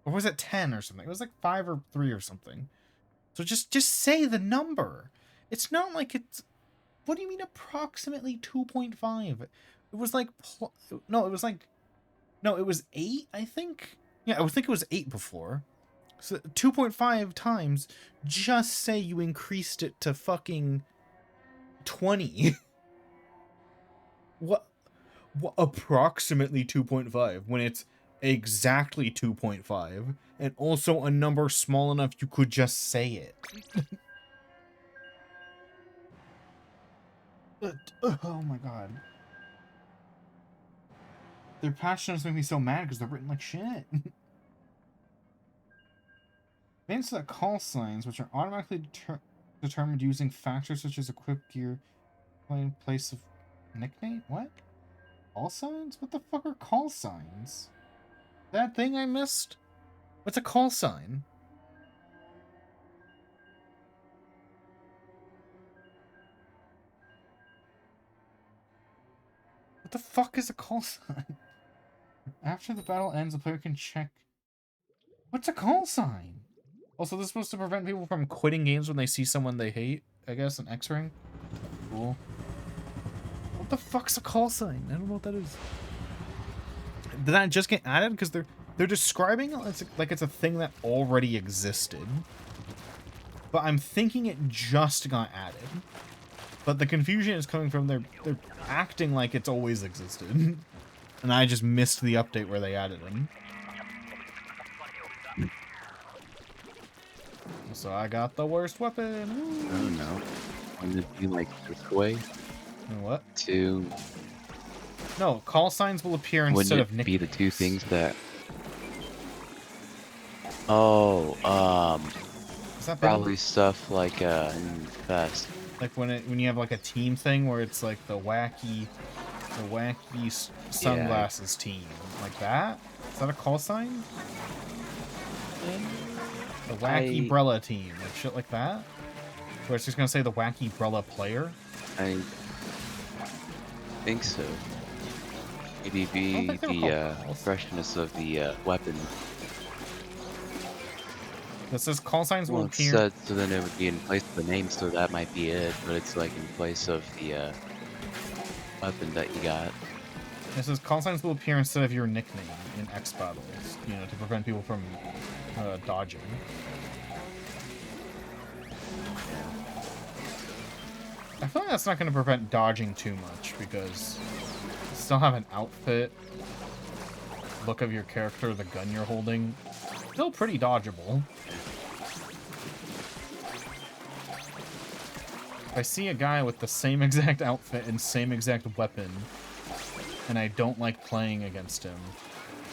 Or was it 10 or something? It was like 5 or 3 or something. So just say the number. It's not like it's... What do you mean approximately 2.5? It was like... No, it was like... No, it was 8, I think? Yeah, I think it was 8 before. So 2.5 times, just say you increased it to fucking 20. What approximately 2.5 when it's exactly 2.5 and also a number small enough you could just say it. Oh my god. Their patch notes make me so mad because they're written like shit. Names that call signs, which are automatically determined using factors such as equipped gear, in place of nickname? What? Call signs? What the fuck are call signs? That thing I missed? What's a call sign? What the fuck is a call sign? After the battle ends, the player can check... What's a call sign? Also, this is supposed to prevent people from quitting games when they see someone they hate, I guess, an X-ring. Cool. What the fuck's a call sign? I don't know what that is. Did that just get added? Because they're describing it like it's a thing that already existed. But I'm thinking it just got added. But the confusion is coming from they're acting like it's always existed. And I just missed the update where they added them. So I got the worst weapon. Woo. I don't know. Would it be like this way? What? To... No, call signs will appear instead of nicknames. Wouldn't it be the 2 things that... Oh, Is that probably stuff like, in Fest. Like when you have like a team thing where it's like the wacky sunglasses team, like that. Is that a call sign? The wacky Brella team, like shit like that. Where it's just gonna say the wacky Brella player. I think so. Maybe be the freshness of the weapon. This says call signs will appear. So then it would be in place of the name, so that might be it. But it's like in place of the weapon that you got. It says call signs will appear instead of your nickname in X battles, you know, to prevent people from dodging. I feel like that's not going to prevent dodging too much because you still have an outfit. look of your character, the gun you're holding, still pretty dodgeable. If I see a guy with the same exact outfit and same exact weapon, and I don't like playing against him,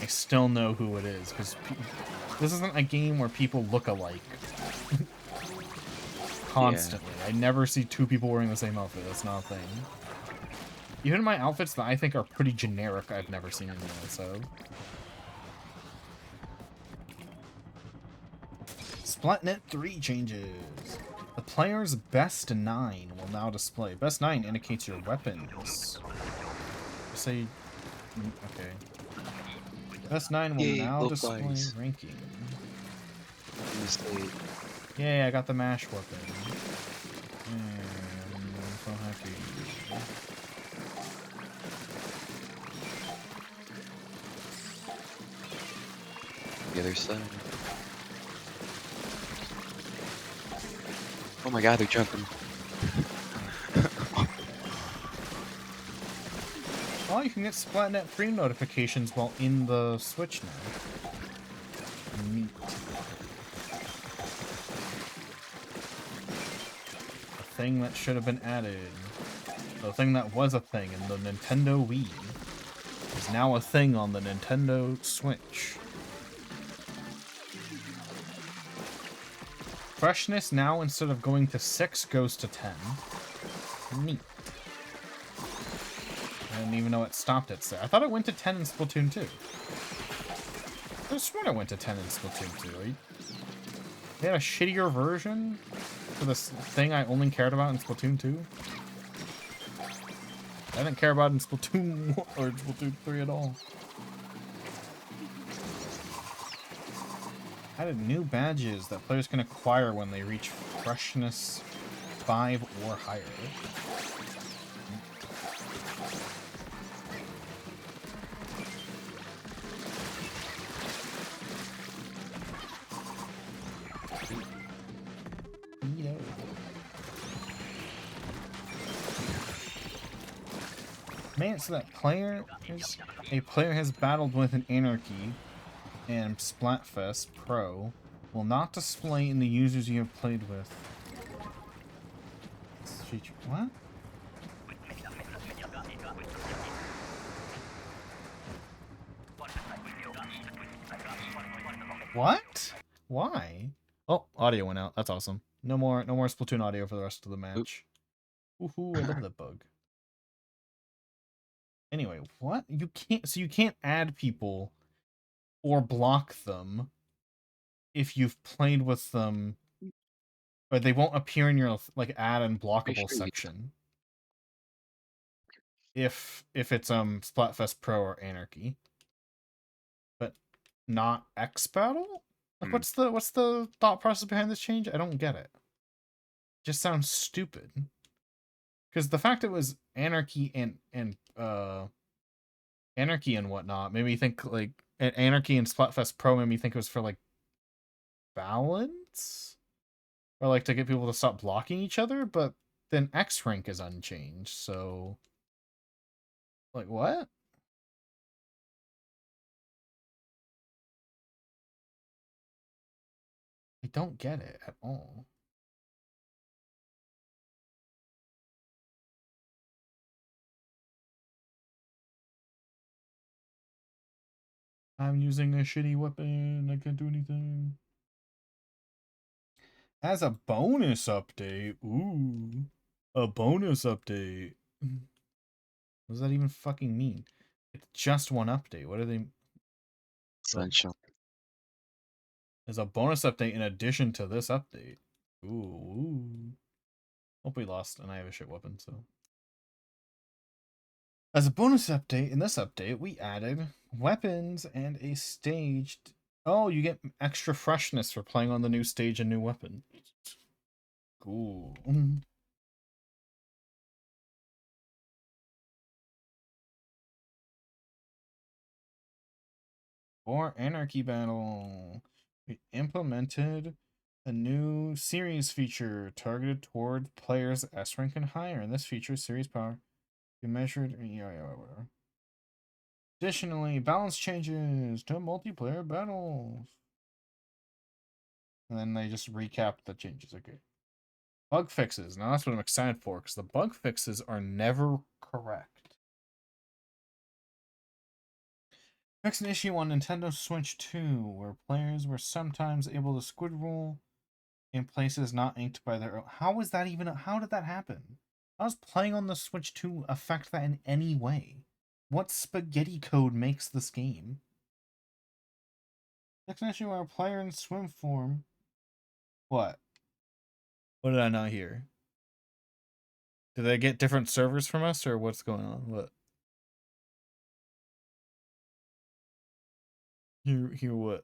I still know who it is, because this isn't a game where people look alike. Constantly. Yeah. I never see two people wearing the same outfit. That's not a thing. Even my outfits that I think are pretty generic, I've never seen anyone else of. Splatnet 3 changes. The player's best 9 will now display. Best 9 indicates your weapons. Say, okay. Best 9 will now display ranking. Yeah, I got the mash weapon. I'm so happy. The other side. Oh my god, they're jumping. Oh, you can get Splatnet 3 notifications while in the Switch now. Neat. A thing that should have been added. The thing that was a thing in the Nintendo Wii is now a thing on the Nintendo Switch. Freshness now, instead of going to 6, goes to 10. Neat. I didn't even know it stopped at 6. I thought it went to 10 in Splatoon 2. I swear it went to 10 in Splatoon 2, right? They had a shittier version for this thing I only cared about in Splatoon 2. I didn't care about it in Splatoon 1 or Splatoon 3 at all. Added new badges that players can acquire when they reach freshness 5 or higher. Man, so that a player has battled with an Anarchy and Splatfest Pro will not display in the users you have played with. What? What? Why? Oh, audio went out. That's awesome. No more Splatoon audio for the rest of the match. Woohoo, I love that bug. Anyway, what? You can't add people or block them if you've played with them, but they won't appear in your like add and blockable section. If it's Splatfest Pro or Anarchy, but not X Battle. Like, what's the thought process behind this change? I don't get it. Just sounds stupid. Because the fact it was Anarchy and Anarchy and whatnot made me think like Anarchy and Splatfest Pro made me think it was for like balance or like to get people to stop blocking each other, but then X rank is unchanged, so like what? I don't get it at all. I'm using a shitty weapon. I can't do anything. As a bonus update. Ooh. A bonus update. What does that even fucking mean? It's just one update. What are they? Essential. There's a bonus update in addition to this update. Ooh. Hope we lost and I have a shit weapon, so. As a bonus update, in this update, we added weapons and a staged... Oh, you get extra freshness for playing on the new stage and new weapon. Cool. For Anarchy Battle, we implemented a new series feature targeted toward players S rank and higher. And this feature, series power, be measured... Yeah, whatever. Additionally, balance changes to multiplayer battles. And then they just recap the changes. Okay. Bug fixes. Now that's what I'm excited for, because the bug fixes are never correct. Fix an issue on Nintendo Switch 2, where players were sometimes able to squid roll in places not inked by their own. How is that even? How did that happen? How does playing on the Switch 2 affect that in any way? What spaghetti code makes this game? Fix an issue where a player in swim form. What? What did I not hear? Did they get different servers from us, or what's going on? What? Hear what?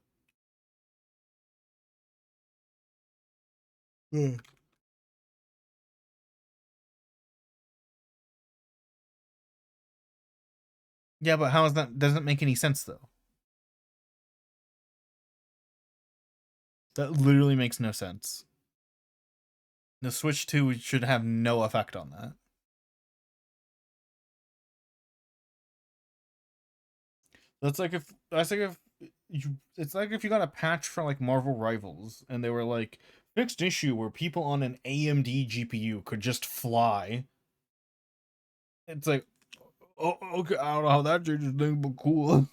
Yeah, but how is that? Doesn't make any sense though. That literally makes no sense. The Switch 2 should have no effect on that. That's like if it's like if you got a patch for like Marvel Rivals and they were like fixed issue where people on an AMD GPU could just fly. It's like, oh, okay, I don't know how that changes things, but cool.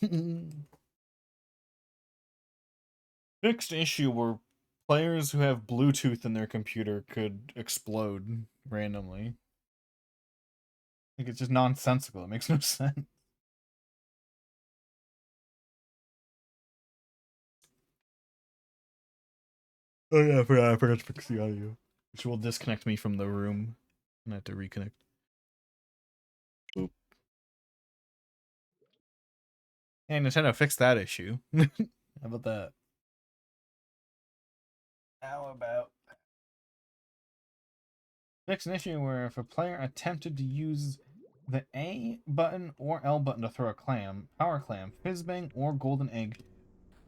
Fixed issue where players who have Bluetooth in their computer could explode randomly. Like, it's just nonsensical. It makes no sense. Oh yeah, I forgot to fix the audio. Which will disconnect me from the room. And I have to reconnect. Boop. Hey, Nintendo, fix that issue. How about that? How about fix an issue where if a player attempted to use the A button or L button to throw a clam, power clam, fizz bang, or golden egg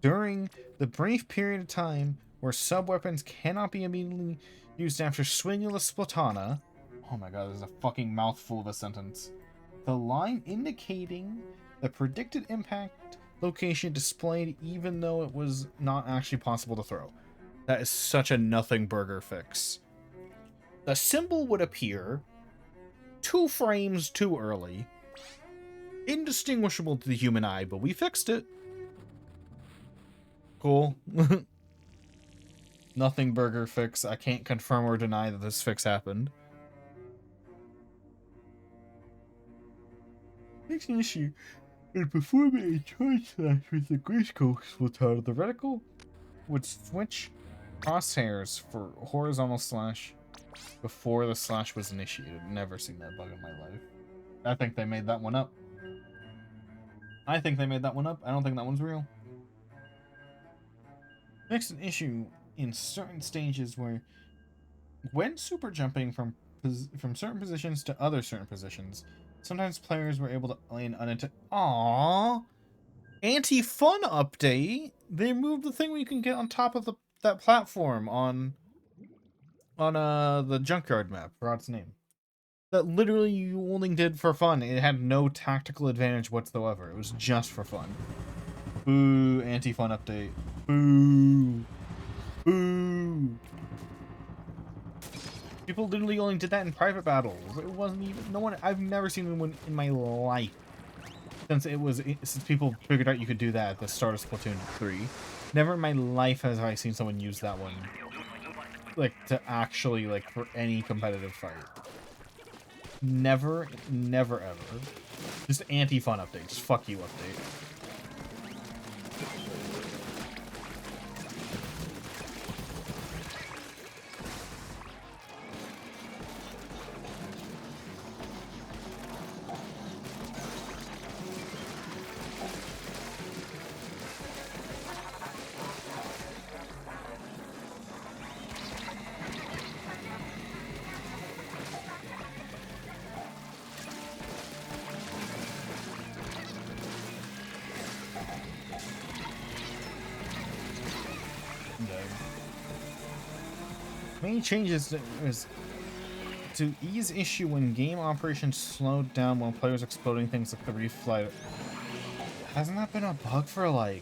during the brief period of time where sub weapons cannot be immediately used after swinging the splatana. Oh my god, there's a fucking mouthful of a sentence. The line indicating the predicted impact location displayed even though it was not actually possible to throw. That is such a nothing burger fix. The symbol would appear 2 frames too early, indistinguishable to the human eye, but we fixed it. Cool. Nothing burger fix. I can't confirm or deny that this fix happened. Next issue. In performing a charge slash with the grayscale splatana, the reticle would switch crosshairs for horizontal slash before the slash was initiated. Never seen that bug in my life. I think they made that one up. I think they made that one up. I don't think that one's real. Next, an issue in certain stages where when super jumping from certain positions to other certain positions, sometimes players were able to land unintended. Aww, anti-fun update. They moved the thing where you can get on top of that platform on the junkyard map. Forgot its name. That literally you only did for fun. It had no tactical advantage whatsoever. It was just for fun. Boo, anti-fun update. Boo. Boo. People literally only did that in private battles. It wasn't even no one. I've never seen anyone in my life since people figured out you could do that at the start of Splatoon 3. Never in my life have I seen someone use that one, like to actually like for any competitive fight. Never, never ever. Just anti-fun update. Just fuck you update. Main changes is to ease issue when game operations slowed down while players exploding things like the reflight. Hasn't that been a bug for like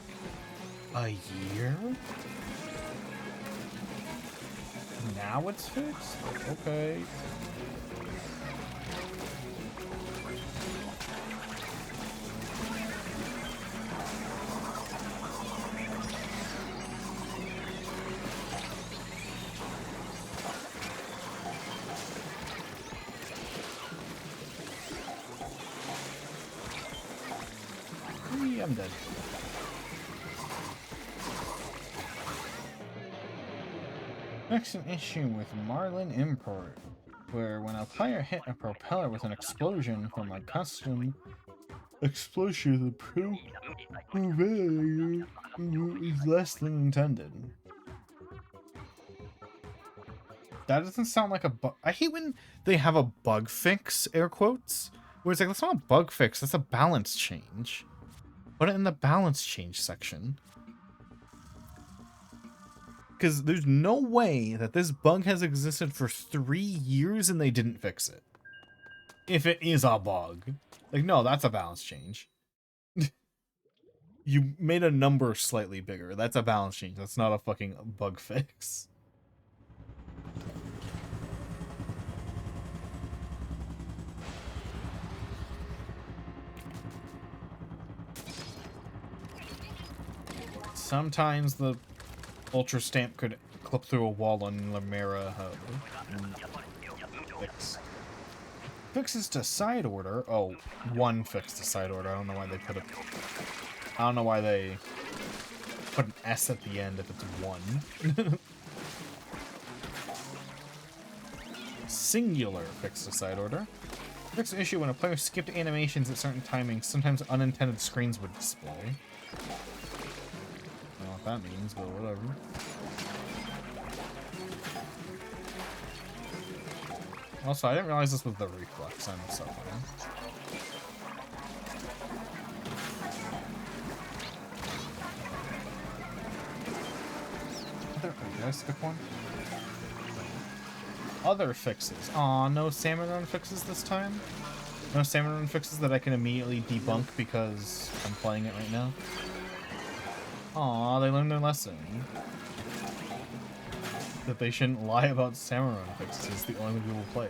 a year? Now it's fixed? Okay. I'm dead. Next, an issue with Marlin Import, where when a player hit a propeller with an explosion from a custom explosion, the value is less than intended. That doesn't sound like a bug. I hate when they have a bug fix, air quotes, where it's like, that's not a bug fix, that's a balance change. Put it in the balance change section. Because there's no way that this bug has existed for 3 years and they didn't fix it. If it is a bug. Like, no, that's a balance change. You made a number slightly bigger. That's a balance change. That's not a fucking bug fix. Sometimes the Ultra Stamp could clip through a wall on Limera Hub. Fix. Fixes to side order. Oh, one fix to side order. I don't know why they put I don't know why they put an S at the end if it's one. Singular fix to side order. Fix an issue when a player skipped animations at certain timings. Sometimes unintended screens would display. I don't know what that means, but whatever. Also, I didn't realize this was the reflex. I'm so funny. Did I skip one? Other fixes. Aw, no salmon run fixes this time? No salmon run fixes that I can immediately debunk because I'm playing it right now? Aw, they learned their lesson. That they shouldn't lie about salmon run fixes. It's the only way people play.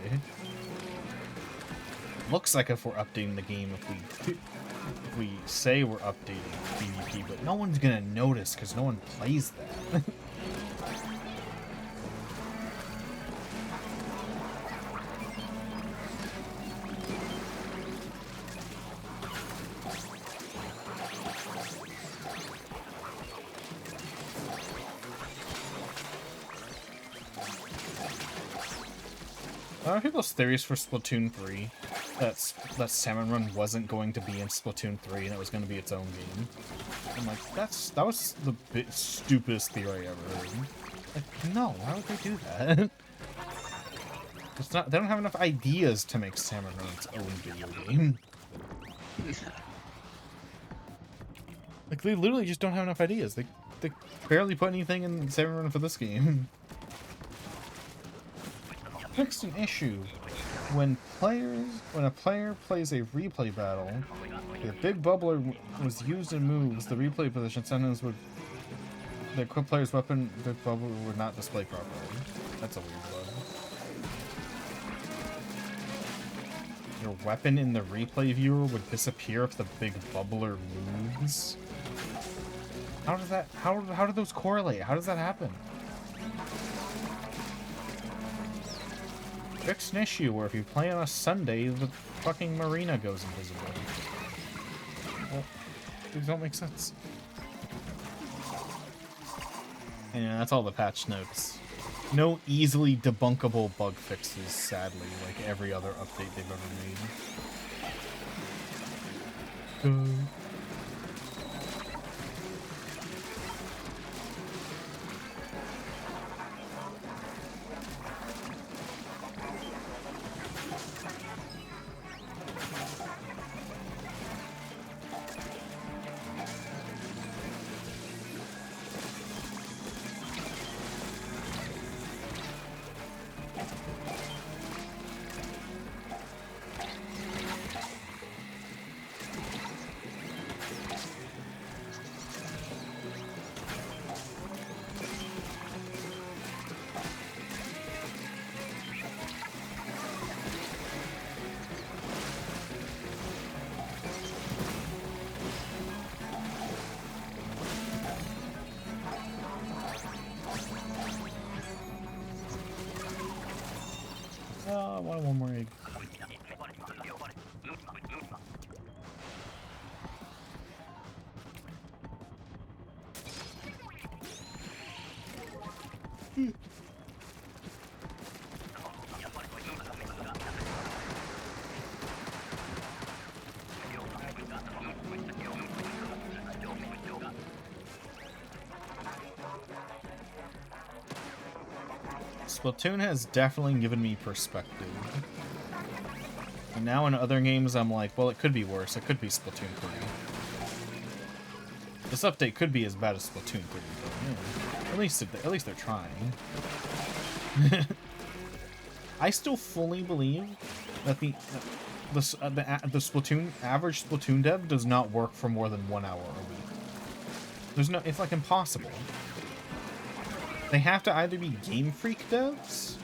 Looks like if we're updating the game if we say we're updating PvP, but no one's gonna notice because no one plays that. A lot of people's theories for Splatoon 3 that Salmon Run wasn't going to be in Splatoon 3 and it was going to be its own game. I'm like, that was the stupidest theory I ever heard. Like, no, why would they do that? It's not. They don't have enough ideas to make Salmon Run its own video game. Like, they literally just don't have enough ideas. They barely put anything in Salmon Run for this game. Fixed an issue when a player plays a replay battle. The big bubbler was used in moves. The replay position sometimes would the equipped player's weapon big bubbler would not display properly. That's a weird bug. Your weapon in the replay viewer would disappear if the big bubbler moves. How does that? How do those correlate? How does that happen? Fix an issue where if you play on a Sunday, the fucking marina goes invisible. Well, these don't make sense. And yeah, that's all the patch notes. No easily debunkable bug fixes, sadly, like every other update they've ever made. one more egg. Splatoon has definitely given me perspective. And now in other games, I'm like, well, it could be worse. It could be Splatoon 3. This update could be as bad as Splatoon 3, but yeah, at least they're trying. I still fully believe that the Splatoon average Splatoon dev does not work for more than 1 hour a week. It's like impossible. They have to either be Game Freak devs,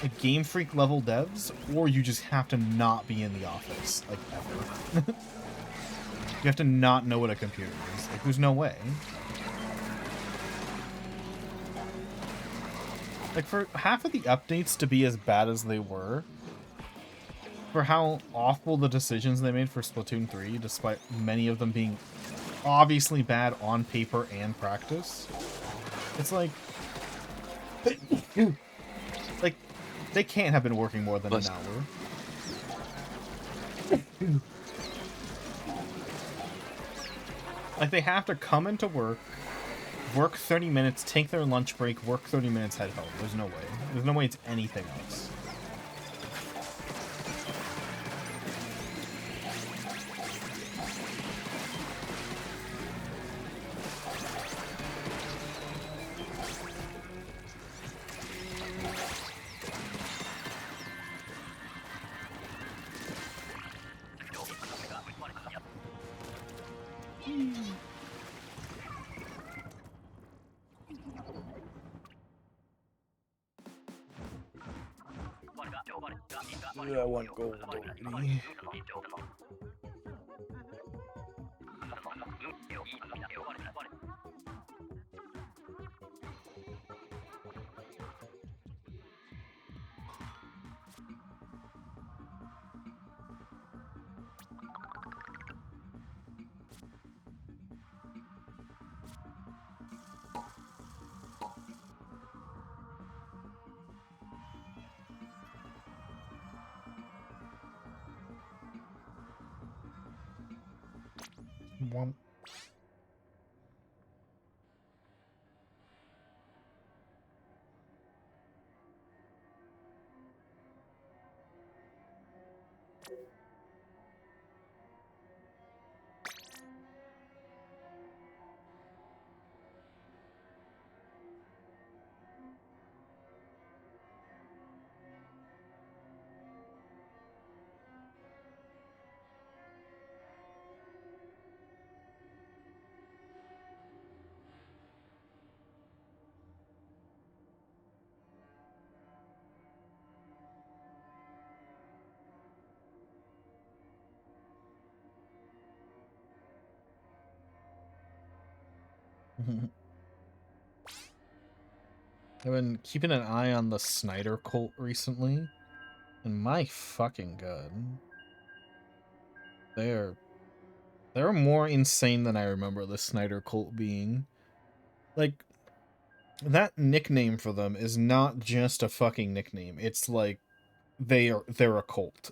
like Game Freak level devs, or you just have to not be in the office, like, ever. You have to not know what a computer is. Like, there's no way. Like, for half of the updates to be as bad as they were, for how awful the decisions they made for Splatoon 3, despite many of them being obviously bad on paper and practice, it's like... like, they can't have been working more than an hour. Like, they have to come into work 30 minutes, take their lunch break, work 30 minutes, head home. There's no way. There's no way it's anything else. I want gold already. Womp. I've been keeping an eye on the Snyder cult recently, and my fucking god, they're more insane than I remember the Snyder cult being. Like, that nickname for them is not just a fucking nickname. It's like they're a cult.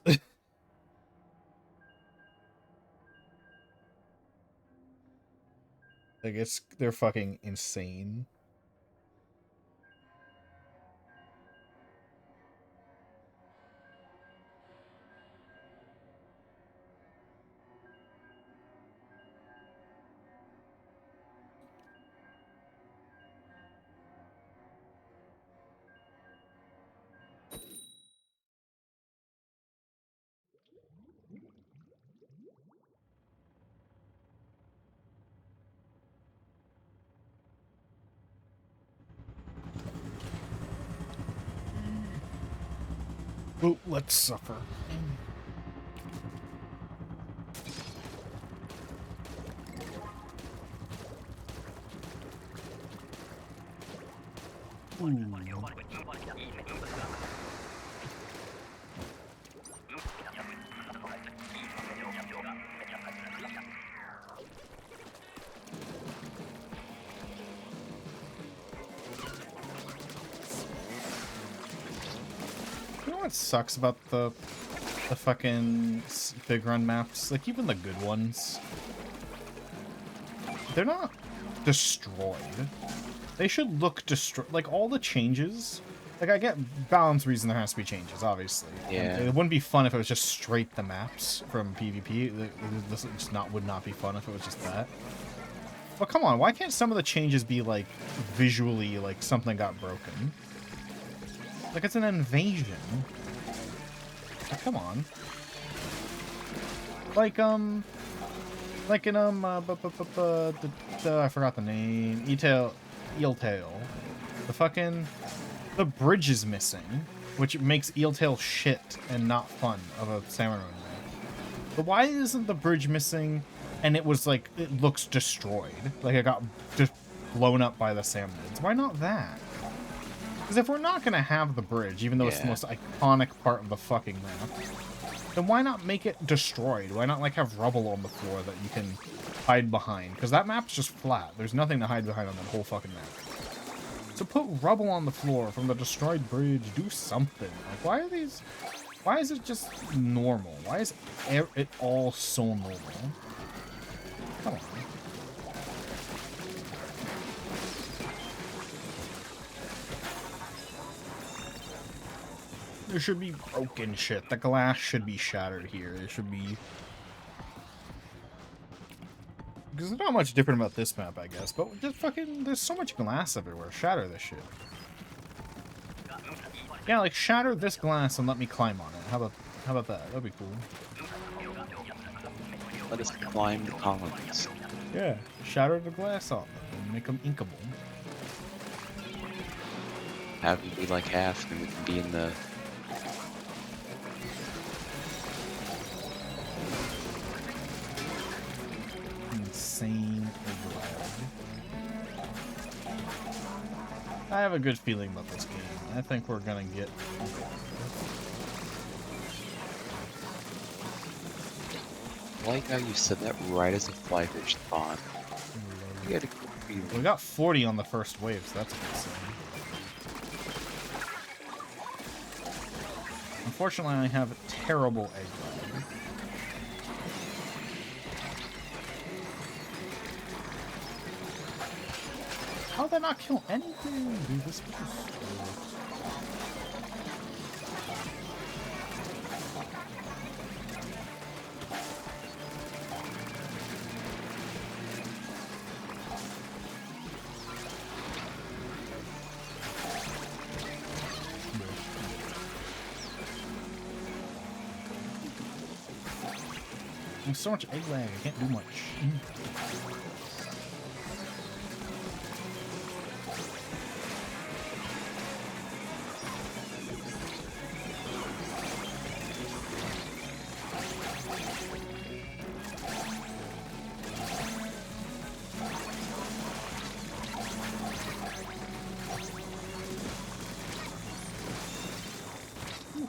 Like, they're fucking insane. Oh, let's suffer. Ooh. what sucks about the fucking big run maps? Like, even the good ones. They're not destroyed. They should look destroyed. Like, all the changes... Like, I get balance reason there has to be changes, obviously. Yeah. And it wouldn't be fun if it was just straight the maps from PvP. This just would not be fun if it was just that. But come on, why can't some of the changes be, like, visually, like, something got broken? Like, it's an invasion. Like, come on. Like in, I forgot the name. Eeltail. The fucking... The bridge is missing, which makes Eeltail shit and not fun of a salmon run map. But why isn't the bridge missing and it was like, it looks destroyed? Like it got just blown up by the salmonids. Why not that? Because if we're not going to have the bridge, even though it's the most iconic part of the fucking map, then why not make it destroyed? Why not like have rubble on the floor that you can hide behind? Because that map's just flat. There's nothing to hide behind on that whole fucking map. So put rubble on the floor from the destroyed bridge. Do something. Like, why are these... Why is it just normal? Why is it all so normal? Come on. There should be broken shit. The glass should be shattered here. There should be... Because there's not much different about this map, I guess. But just fucking... There's so much glass everywhere. Shatter this shit. Yeah, like, shatter this glass and let me climb on it. How about that? That'd be cool. Let us climb the columns. Yeah. Shatter the glass off and make them inkable. Have them be like half, and we can be in the... Insane overload. I have a good feeling about this game. I think we're gonna get I like how you said that right as the flyfish spawned. You had a good feeling. We got 40 on the first wave, so that's a good sign. Unfortunately, I have a terrible egg lag. How did that not kill anything? Dude, this was just... There's so much egg lag, I can't do much.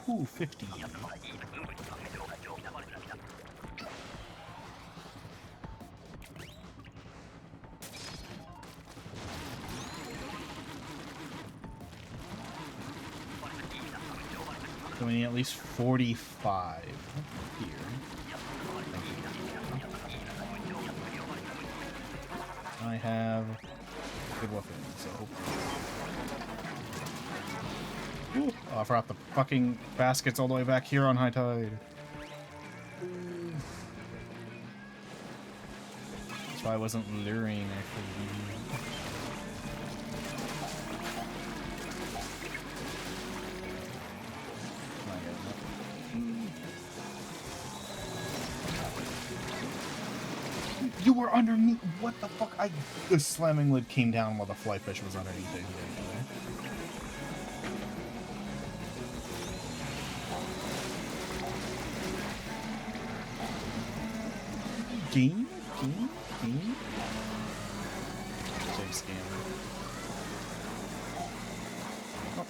Ooh, 50. So we need at least 45 here. I have good weapons, so hopefully. Ooh, oh, I forgot the fucking baskets all the way back here on high tide. That's why I wasn't luring, actually. You were underneath. What the fuck? The slamming lid came down while the flyfish was underneath it. Game. Big scammer. Oh.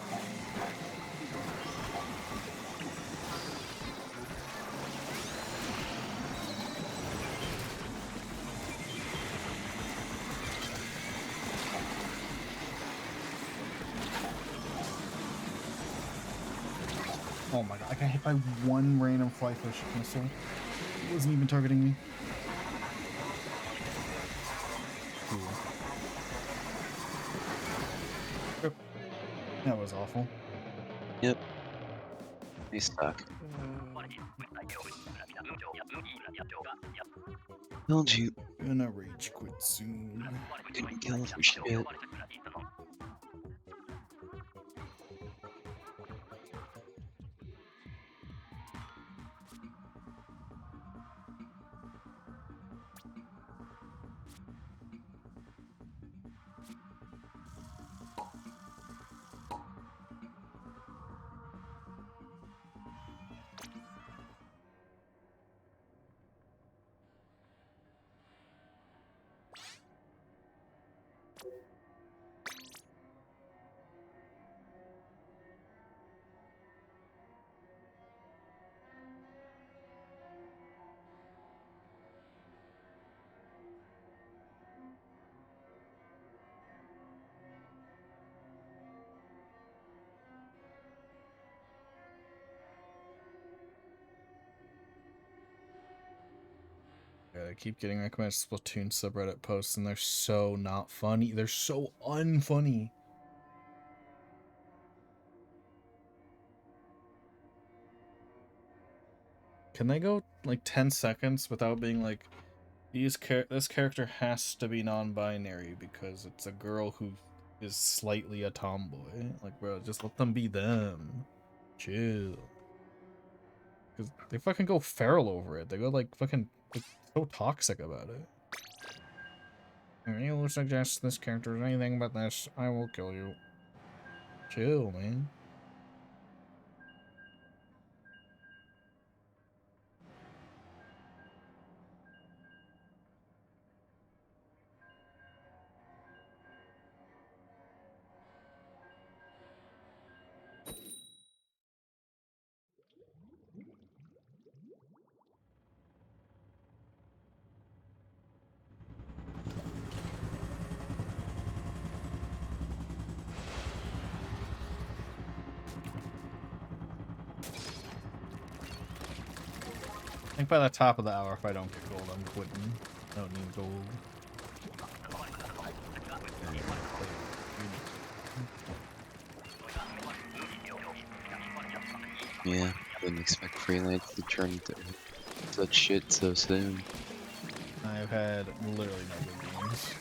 Oh Oh my god, I got hit by one random fly fish missile. It wasn't even targeting me. Cool. Yep. That was awful. Yep. They suck. Told you. Gonna rage quit soon. Couldn't kill for shit. Yeah, I keep getting recommended Splatoon subreddit posts, and they're so not funny. They're so unfunny. Can they go like 10 seconds without being like, this character has to be non-binary because it's a girl who is slightly a tomboy? Like, bro, just let them be them. Chill. Because they fucking go feral over it. They go like fucking like, so toxic about it. If you suggest this character is anything but this, I will kill you. Chill, man. I think by the top of the hour, if I don't get gold, I'm quitting. I don't need gold. Yeah, didn't expect freelance to turn into such shit so soon. I've had literally no good games.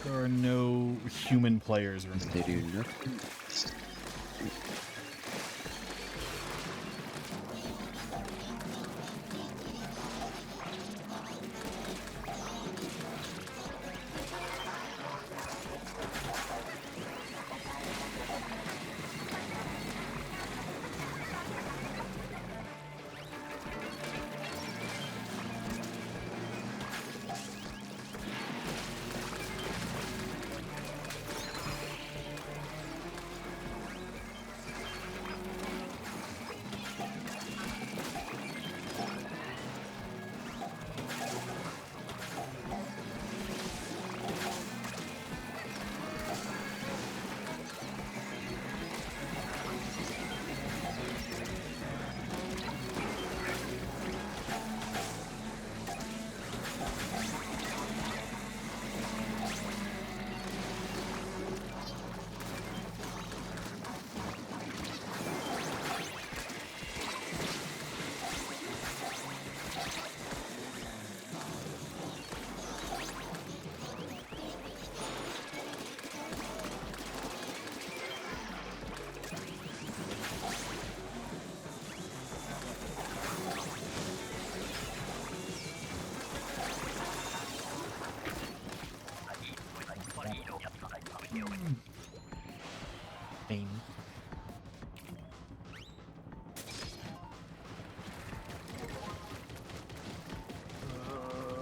There are no human players remaining. They do nothing. Pain.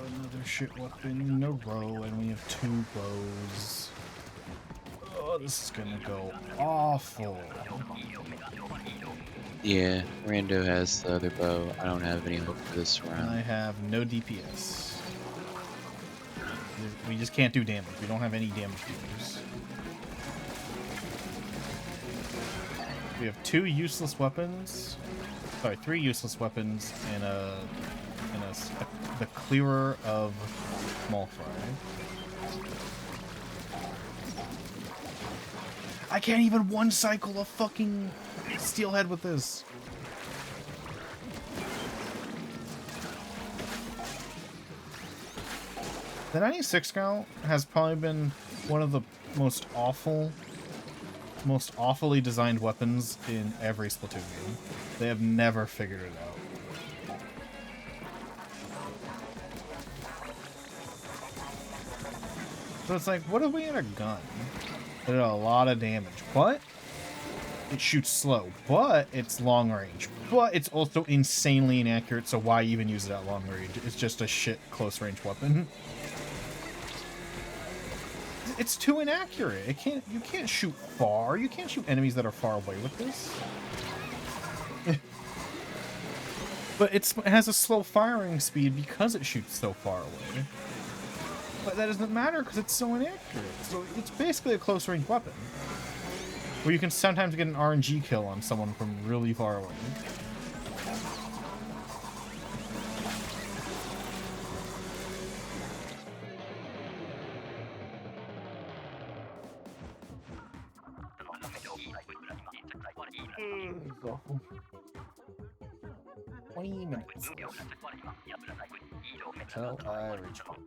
Another shit weapon in a row, and we have 2 bows. Oh, this is gonna go awful. Yeah, Rando has the other bow. I don't have any hope for this round. I have no DPS. We just can't do damage. We don't have any damage dealers. We have 2 useless weapons. Sorry, 3 useless weapons and the clearer of small fry. I can't even one cycle a fucking steelhead with this. The 96 Scout has probably been one of the most awfully designed weapons in every Splatoon game. They have never figured it out. So it's like, what are we in a gun? It did a lot of damage, but it shoots slow, but it's long range, but it's also insanely inaccurate, so why even use it at long range? It's just a shit close range weapon. It's too inaccurate. You can't shoot far. You can't shoot enemies that are far away with this. But it has a slow firing speed because it shoots so far away. But that doesn't matter because it's so inaccurate. So it's basically a close range weapon. Where you can sometimes get an RNG kill on someone from really far away. So, 20 minutes until I reach home.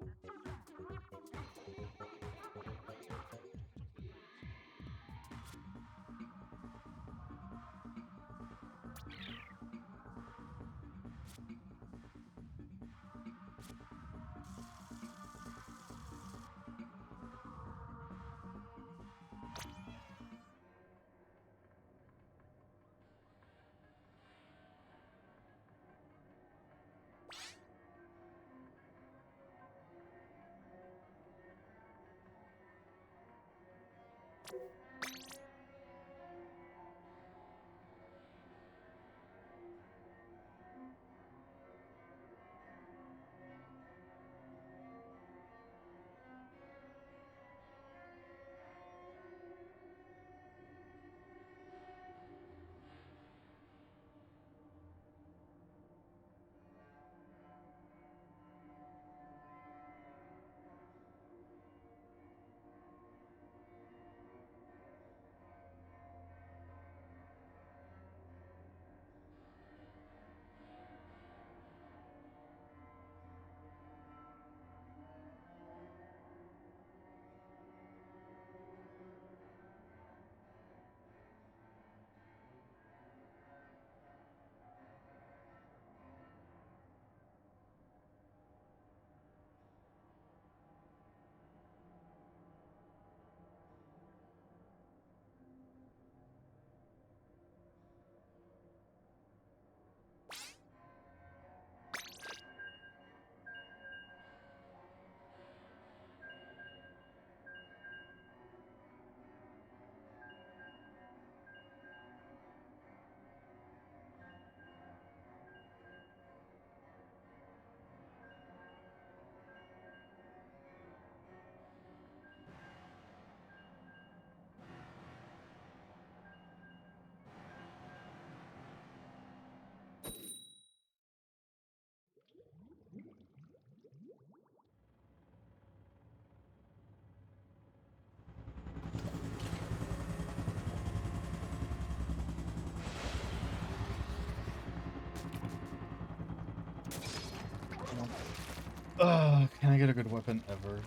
Can I get a good weapon ever?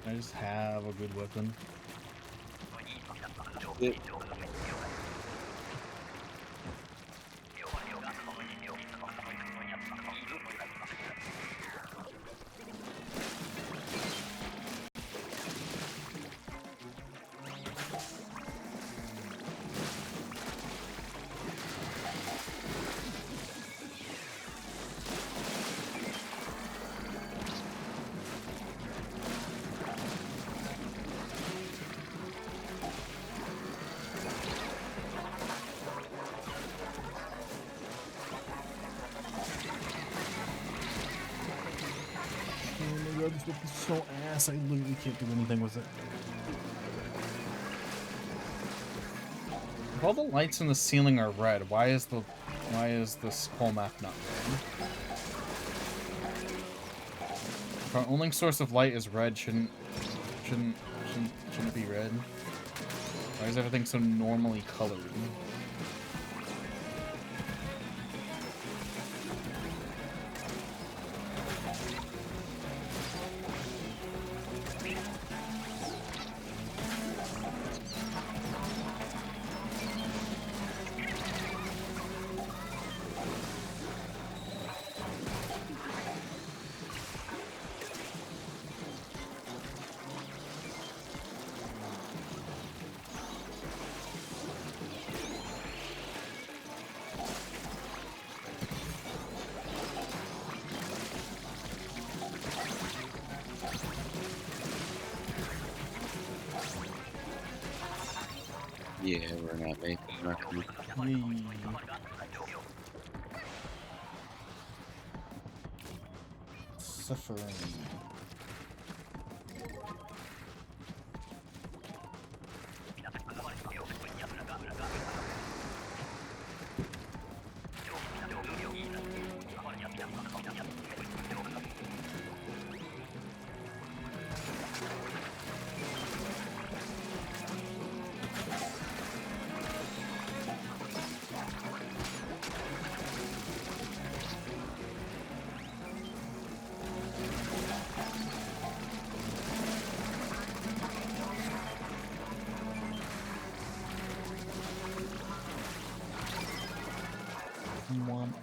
Can I just have a good weapon? Yeah. Oh my god, this weapon's so ass. I literally can't do anything with it. If all the lights in the ceiling are red, why is this whole map not red? If our only source of light is red, shouldn't it be red? Why is everything so normally colored? Yeah, we're not making nothing. Yay. Suffering. Womp.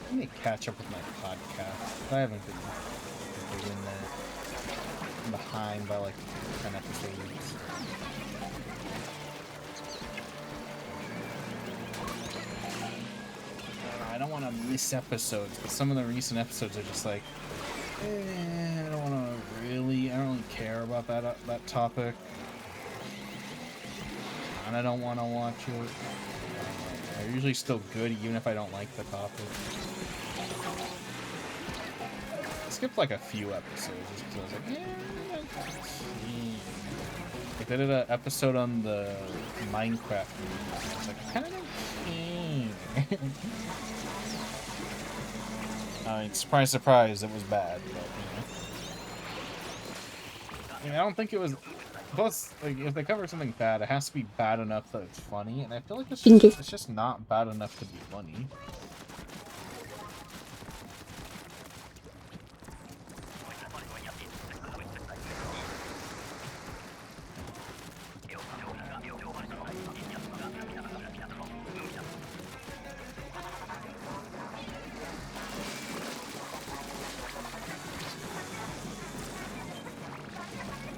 I need to catch up with my podcast. I haven't been doing that. I'm behind by like 10 episodes. I don't want to miss episodes, but some of the recent episodes are just like, I don't really care about that topic, and I don't want to watch it. They're usually still good, even if I don't like the topic. I skipped like a few episodes just because I was like, Like they did an episode on the Minecraft movie. I was like, I kind of don't care. I mean, surprise, surprise, it was bad, but, I mean, I don't think it was... Plus, like, if they cover something bad, it has to be bad enough that it's funny, and I feel like it's just not bad enough to be funny.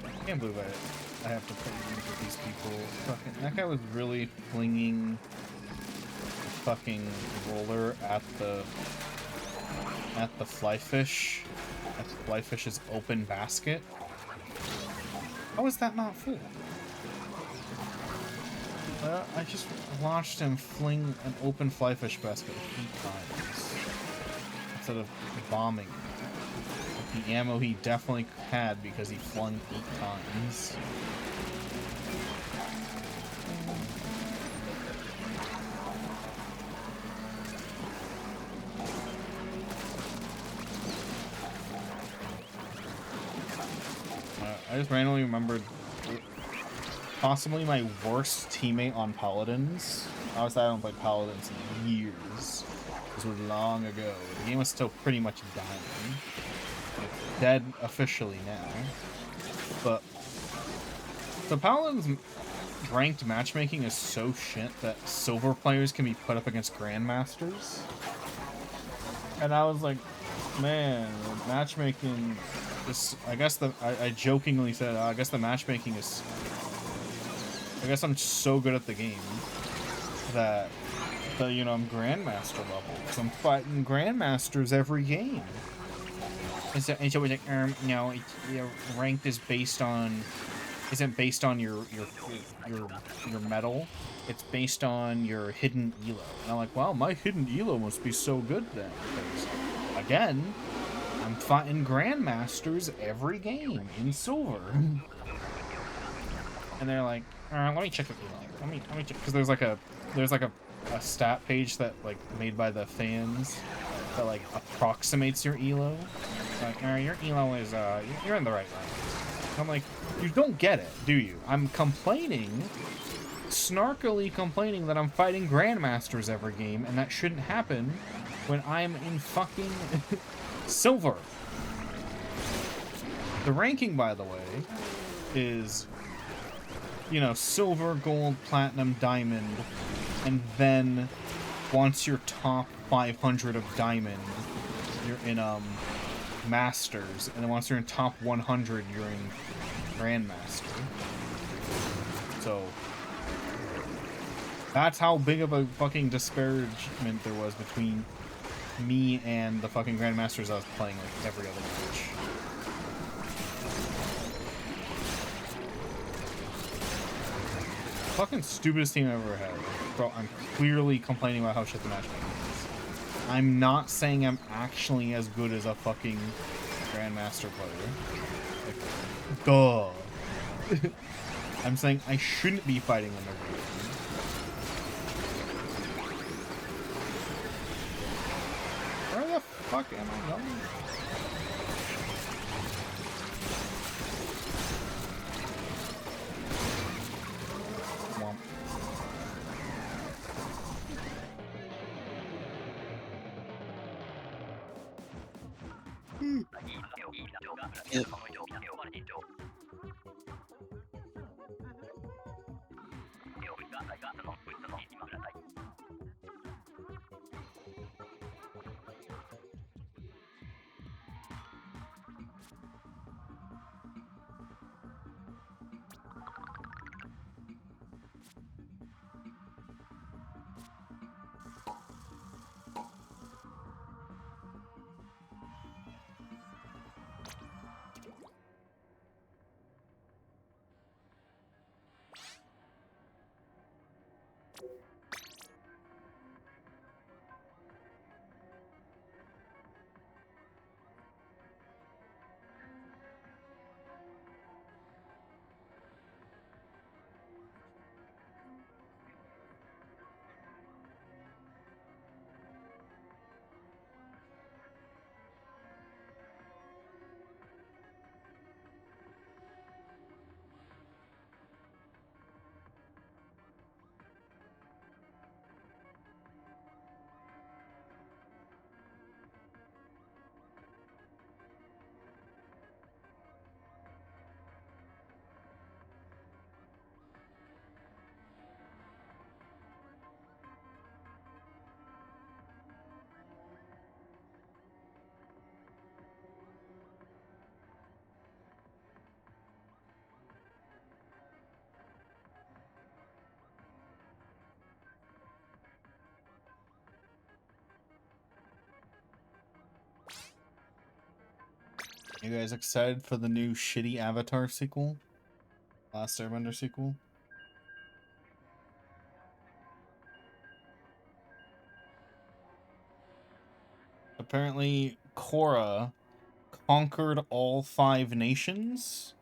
I can't believe I have to play games with these people. Fucking, that guy was really flinging the fucking roller at the flyfish, at the flyfish's open basket. How is that not full? I just watched him fling an open flyfish basket 8 times instead of bombing it. The ammo he definitely had because he flung 8 times. I just randomly remembered possibly my worst teammate on Paladins. Obviously I haven't played Paladins in years. This was long ago. The game was still pretty much dying. It's dead officially now. But the Paladins ranked matchmaking is so shit that silver players can be put up against grandmasters. And I was like, man, matchmaking is, I guess I jokingly said, I guess the matchmaking is, I guess I'm so good at the game that, you know, I'm grandmaster level, because I'm fighting grandmasters every game. it's always like, no, ranked is based on, isn't based on your medal. It's based on your hidden elo. And I'm like, well, my hidden elo must be so good then, because again, I'm fighting grandmasters every game in silver. And they're like, let me check the elo. Let me check, because there's like a stat page that like made by the fans that like approximates your elo. Like, your elo is you're in the right rank. I'm like, you don't get it, do you? I'm complaining, snarkily complaining that I'm fighting grandmasters every game, and that shouldn't happen when I'm in fucking silver. The ranking, by the way, is, you know, silver, gold, platinum, diamond, and then once you're top 500 of diamond, you're in masters, and then once you're in top 100, you're in grandmaster. So that's how big of a fucking disparagement there was between me and the fucking grandmasters I was playing like every other match. Fucking stupidest team I've ever had. Bro, I'm clearly complaining about how shit the matchmaking is. I'm not saying I'm actually as good as a fucking grandmaster player. Like, duh. I'm saying I shouldn't be fighting them every game. Where the fuck am I going? Yep. You guys excited for the new shitty Avatar sequel? Last Airbender sequel? Apparently, Korra conquered all 5 nations,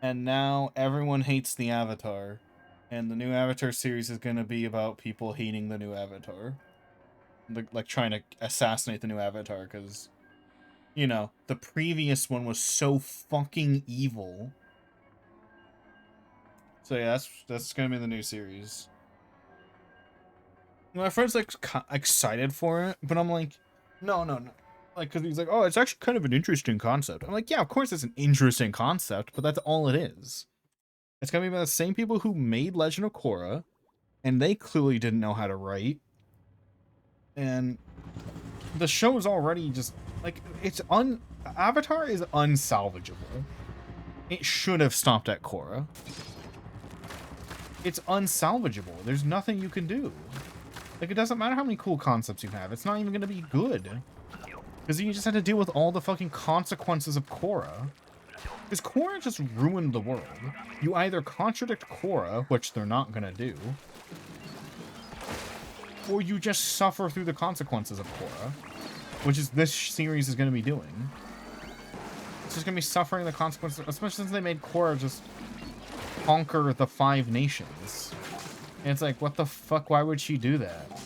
and now everyone hates the Avatar. And the new Avatar series is going to be about people hating the new Avatar. Like trying to assassinate the new Avatar, because, you know, the previous one was so fucking evil. So yeah, that's gonna be the new series. My friend's like excited for it, but I'm like, no. Like, because he's like, oh, it's actually kind of an interesting concept. I'm like, yeah, of course it's an interesting concept, but that's all it is. It's gonna be by the same people who made Legend of Korra, and they clearly didn't know how to write. And the show is already just like, Avatar is unsalvageable. It should have stopped at Korra. It's unsalvageable. There's nothing you can do. Like, it doesn't matter how many cool concepts you have. It's not even going to be good. Because you just had to deal with all the fucking consequences of Korra. Because Korra just ruined the world. You either contradict Korra, which they're not gonna do, or you just suffer through the consequences of Korra, which is this series is gonna be doing. It's just gonna be suffering the consequences, especially since they made Korra just conquer the 5 nations. And it's like, what the fuck, why would she do that?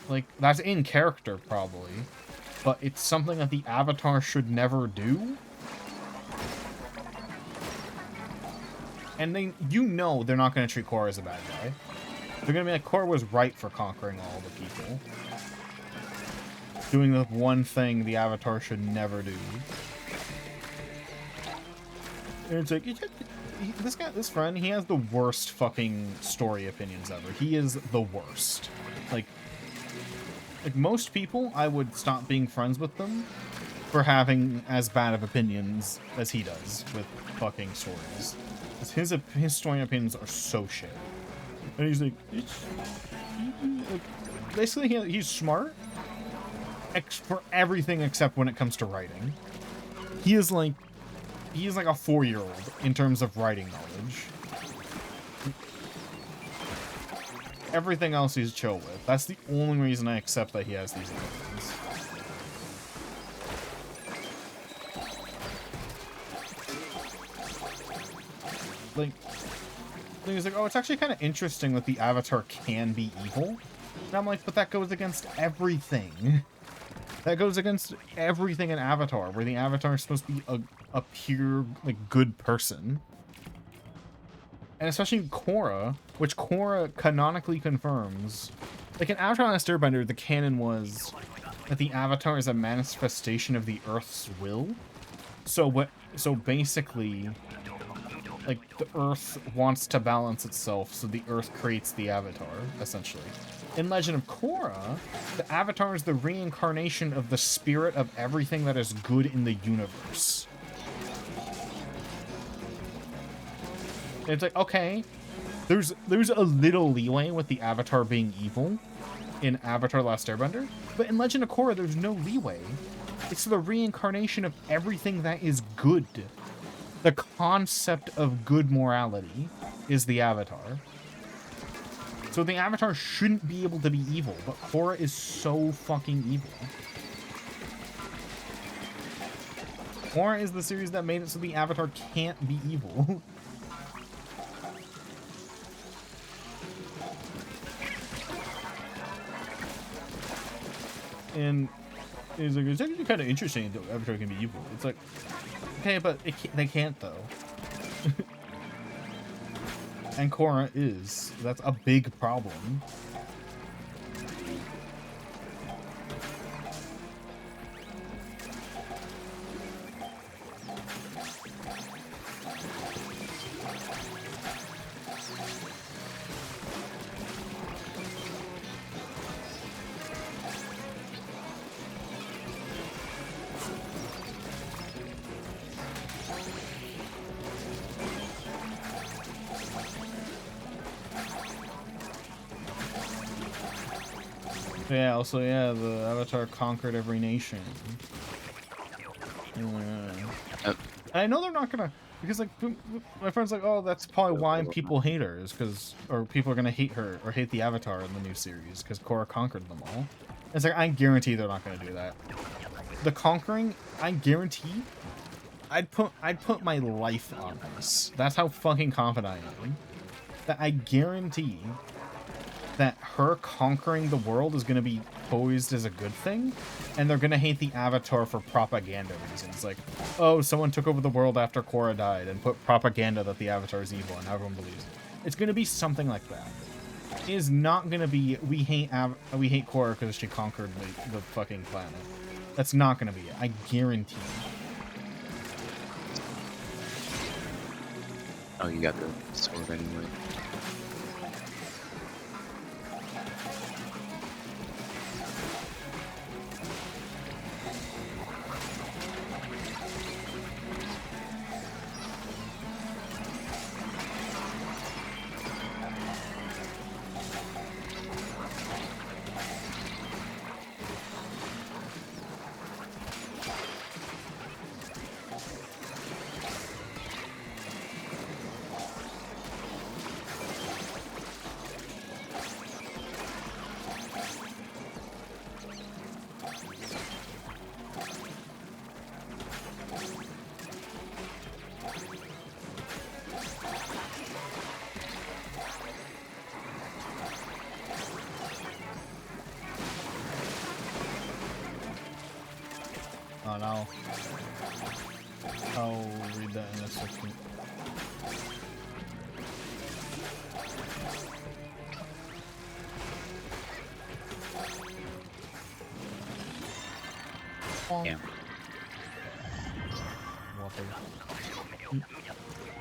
Like, that's in character, probably. But it's something that the Avatar should never do. And they, you know they're not going to treat Korra as a bad guy. They're going to be like, Korra was right for conquering all the people. Doing the one thing the Avatar should never do. And it's like, this guy, this friend, he has the worst fucking story opinions ever. He is the worst. Like most people, I would stop being friends with them for having as bad of opinions as he does with fucking stories. His story opinions are so shit. And he's like, basically he's smart for everything except when it comes to writing. He is like a 4-year-old in terms of writing knowledge. Everything else he's chill with. That's the only reason I accept that he has these opinions. Like, he's like, oh, it's actually kind of interesting that the Avatar can be evil. And I'm like, but that goes against everything. That goes against everything in Avatar, where the Avatar is supposed to be a pure, like, good person. And especially Korra, which Korra canonically confirms. Like, in Avatar: The Last Airbender, the canon was that the Avatar is a manifestation of the Earth's will. So basically, like, the Earth wants to balance itself, so the Earth creates the Avatar, essentially. In Legend of Korra, the Avatar is the reincarnation of the spirit of everything that is good in the universe. And it's like, okay, there's a little leeway with the Avatar being evil in Avatar: The Last Airbender, but in Legend of Korra, there's no leeway. It's the reincarnation of everything that is good. The concept of good morality is the Avatar. So the Avatar shouldn't be able to be evil, but Korra is so fucking evil. Korra is the series that made it so the Avatar can't be evil. And it's like, it's actually kind of interesting that Avatar can be evil. It's like, okay, but they can't though. And Korra is. That's a big problem. Yeah, also, yeah, the Avatar conquered every nation. I know they're not gonna, because, like, my friend's like, oh, that's probably why people hate her, is because, or people are gonna hate her, or hate the Avatar in the new series, because Korra conquered them all. It's like, I guarantee they're not gonna do that. The conquering, I guarantee, I'd put my life on this. That's how fucking confident I am. That I guarantee that her conquering the world is going to be posed as a good thing, and they're going to hate the Avatar for propaganda reasons. Like, oh, someone took over the world after Korra died and put propaganda that the Avatar is evil and everyone believes it. It's going to be something like that. It is not going to be, we hate Korra because she conquered the fucking planet. That's not going to be it. I guarantee. Oh, you got the sword anyway. Yeah.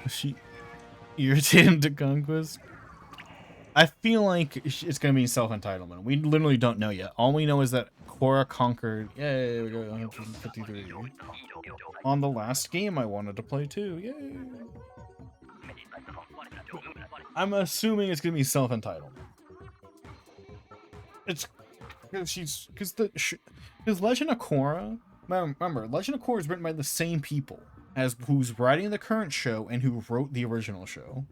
She irritated to conquest. I feel like it's gonna be self-entitlement. We literally don't know yet. All we know is that Korra conquered. Yay, we got 153 on the last game I wanted to play too. Yay! I'm assuming it's gonna be self-entitlement. It's because Legend of Korra. Remember, Legend of Korra is written by the same people as who's writing the current show and who wrote the original show.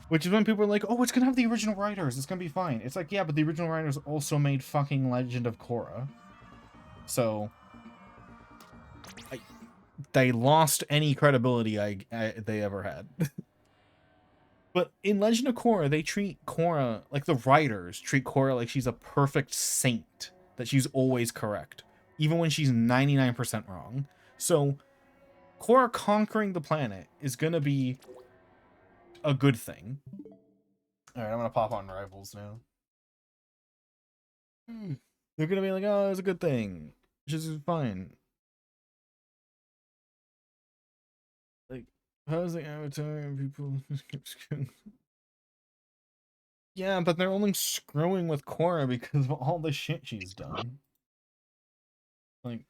Which is when people are like, "Oh, it's gonna have the original writers. It's gonna be fine." It's like, yeah, but the original writers also made fucking Legend of Korra, so they lost any credibility they ever had. But in Legend of Korra, they treat Korra, like the writers treat Korra like she's a perfect saint, that she's always correct, even when she's 99% wrong. So Korra conquering the planet is gonna be a good thing. Alright, I'm gonna pop on Rivals now. They're gonna be like, oh, it's a good thing. Which is fine. Like, how's the avatar and people just keep screwing? Yeah, but they're only screwing with Korra because of all the shit she's done. Like,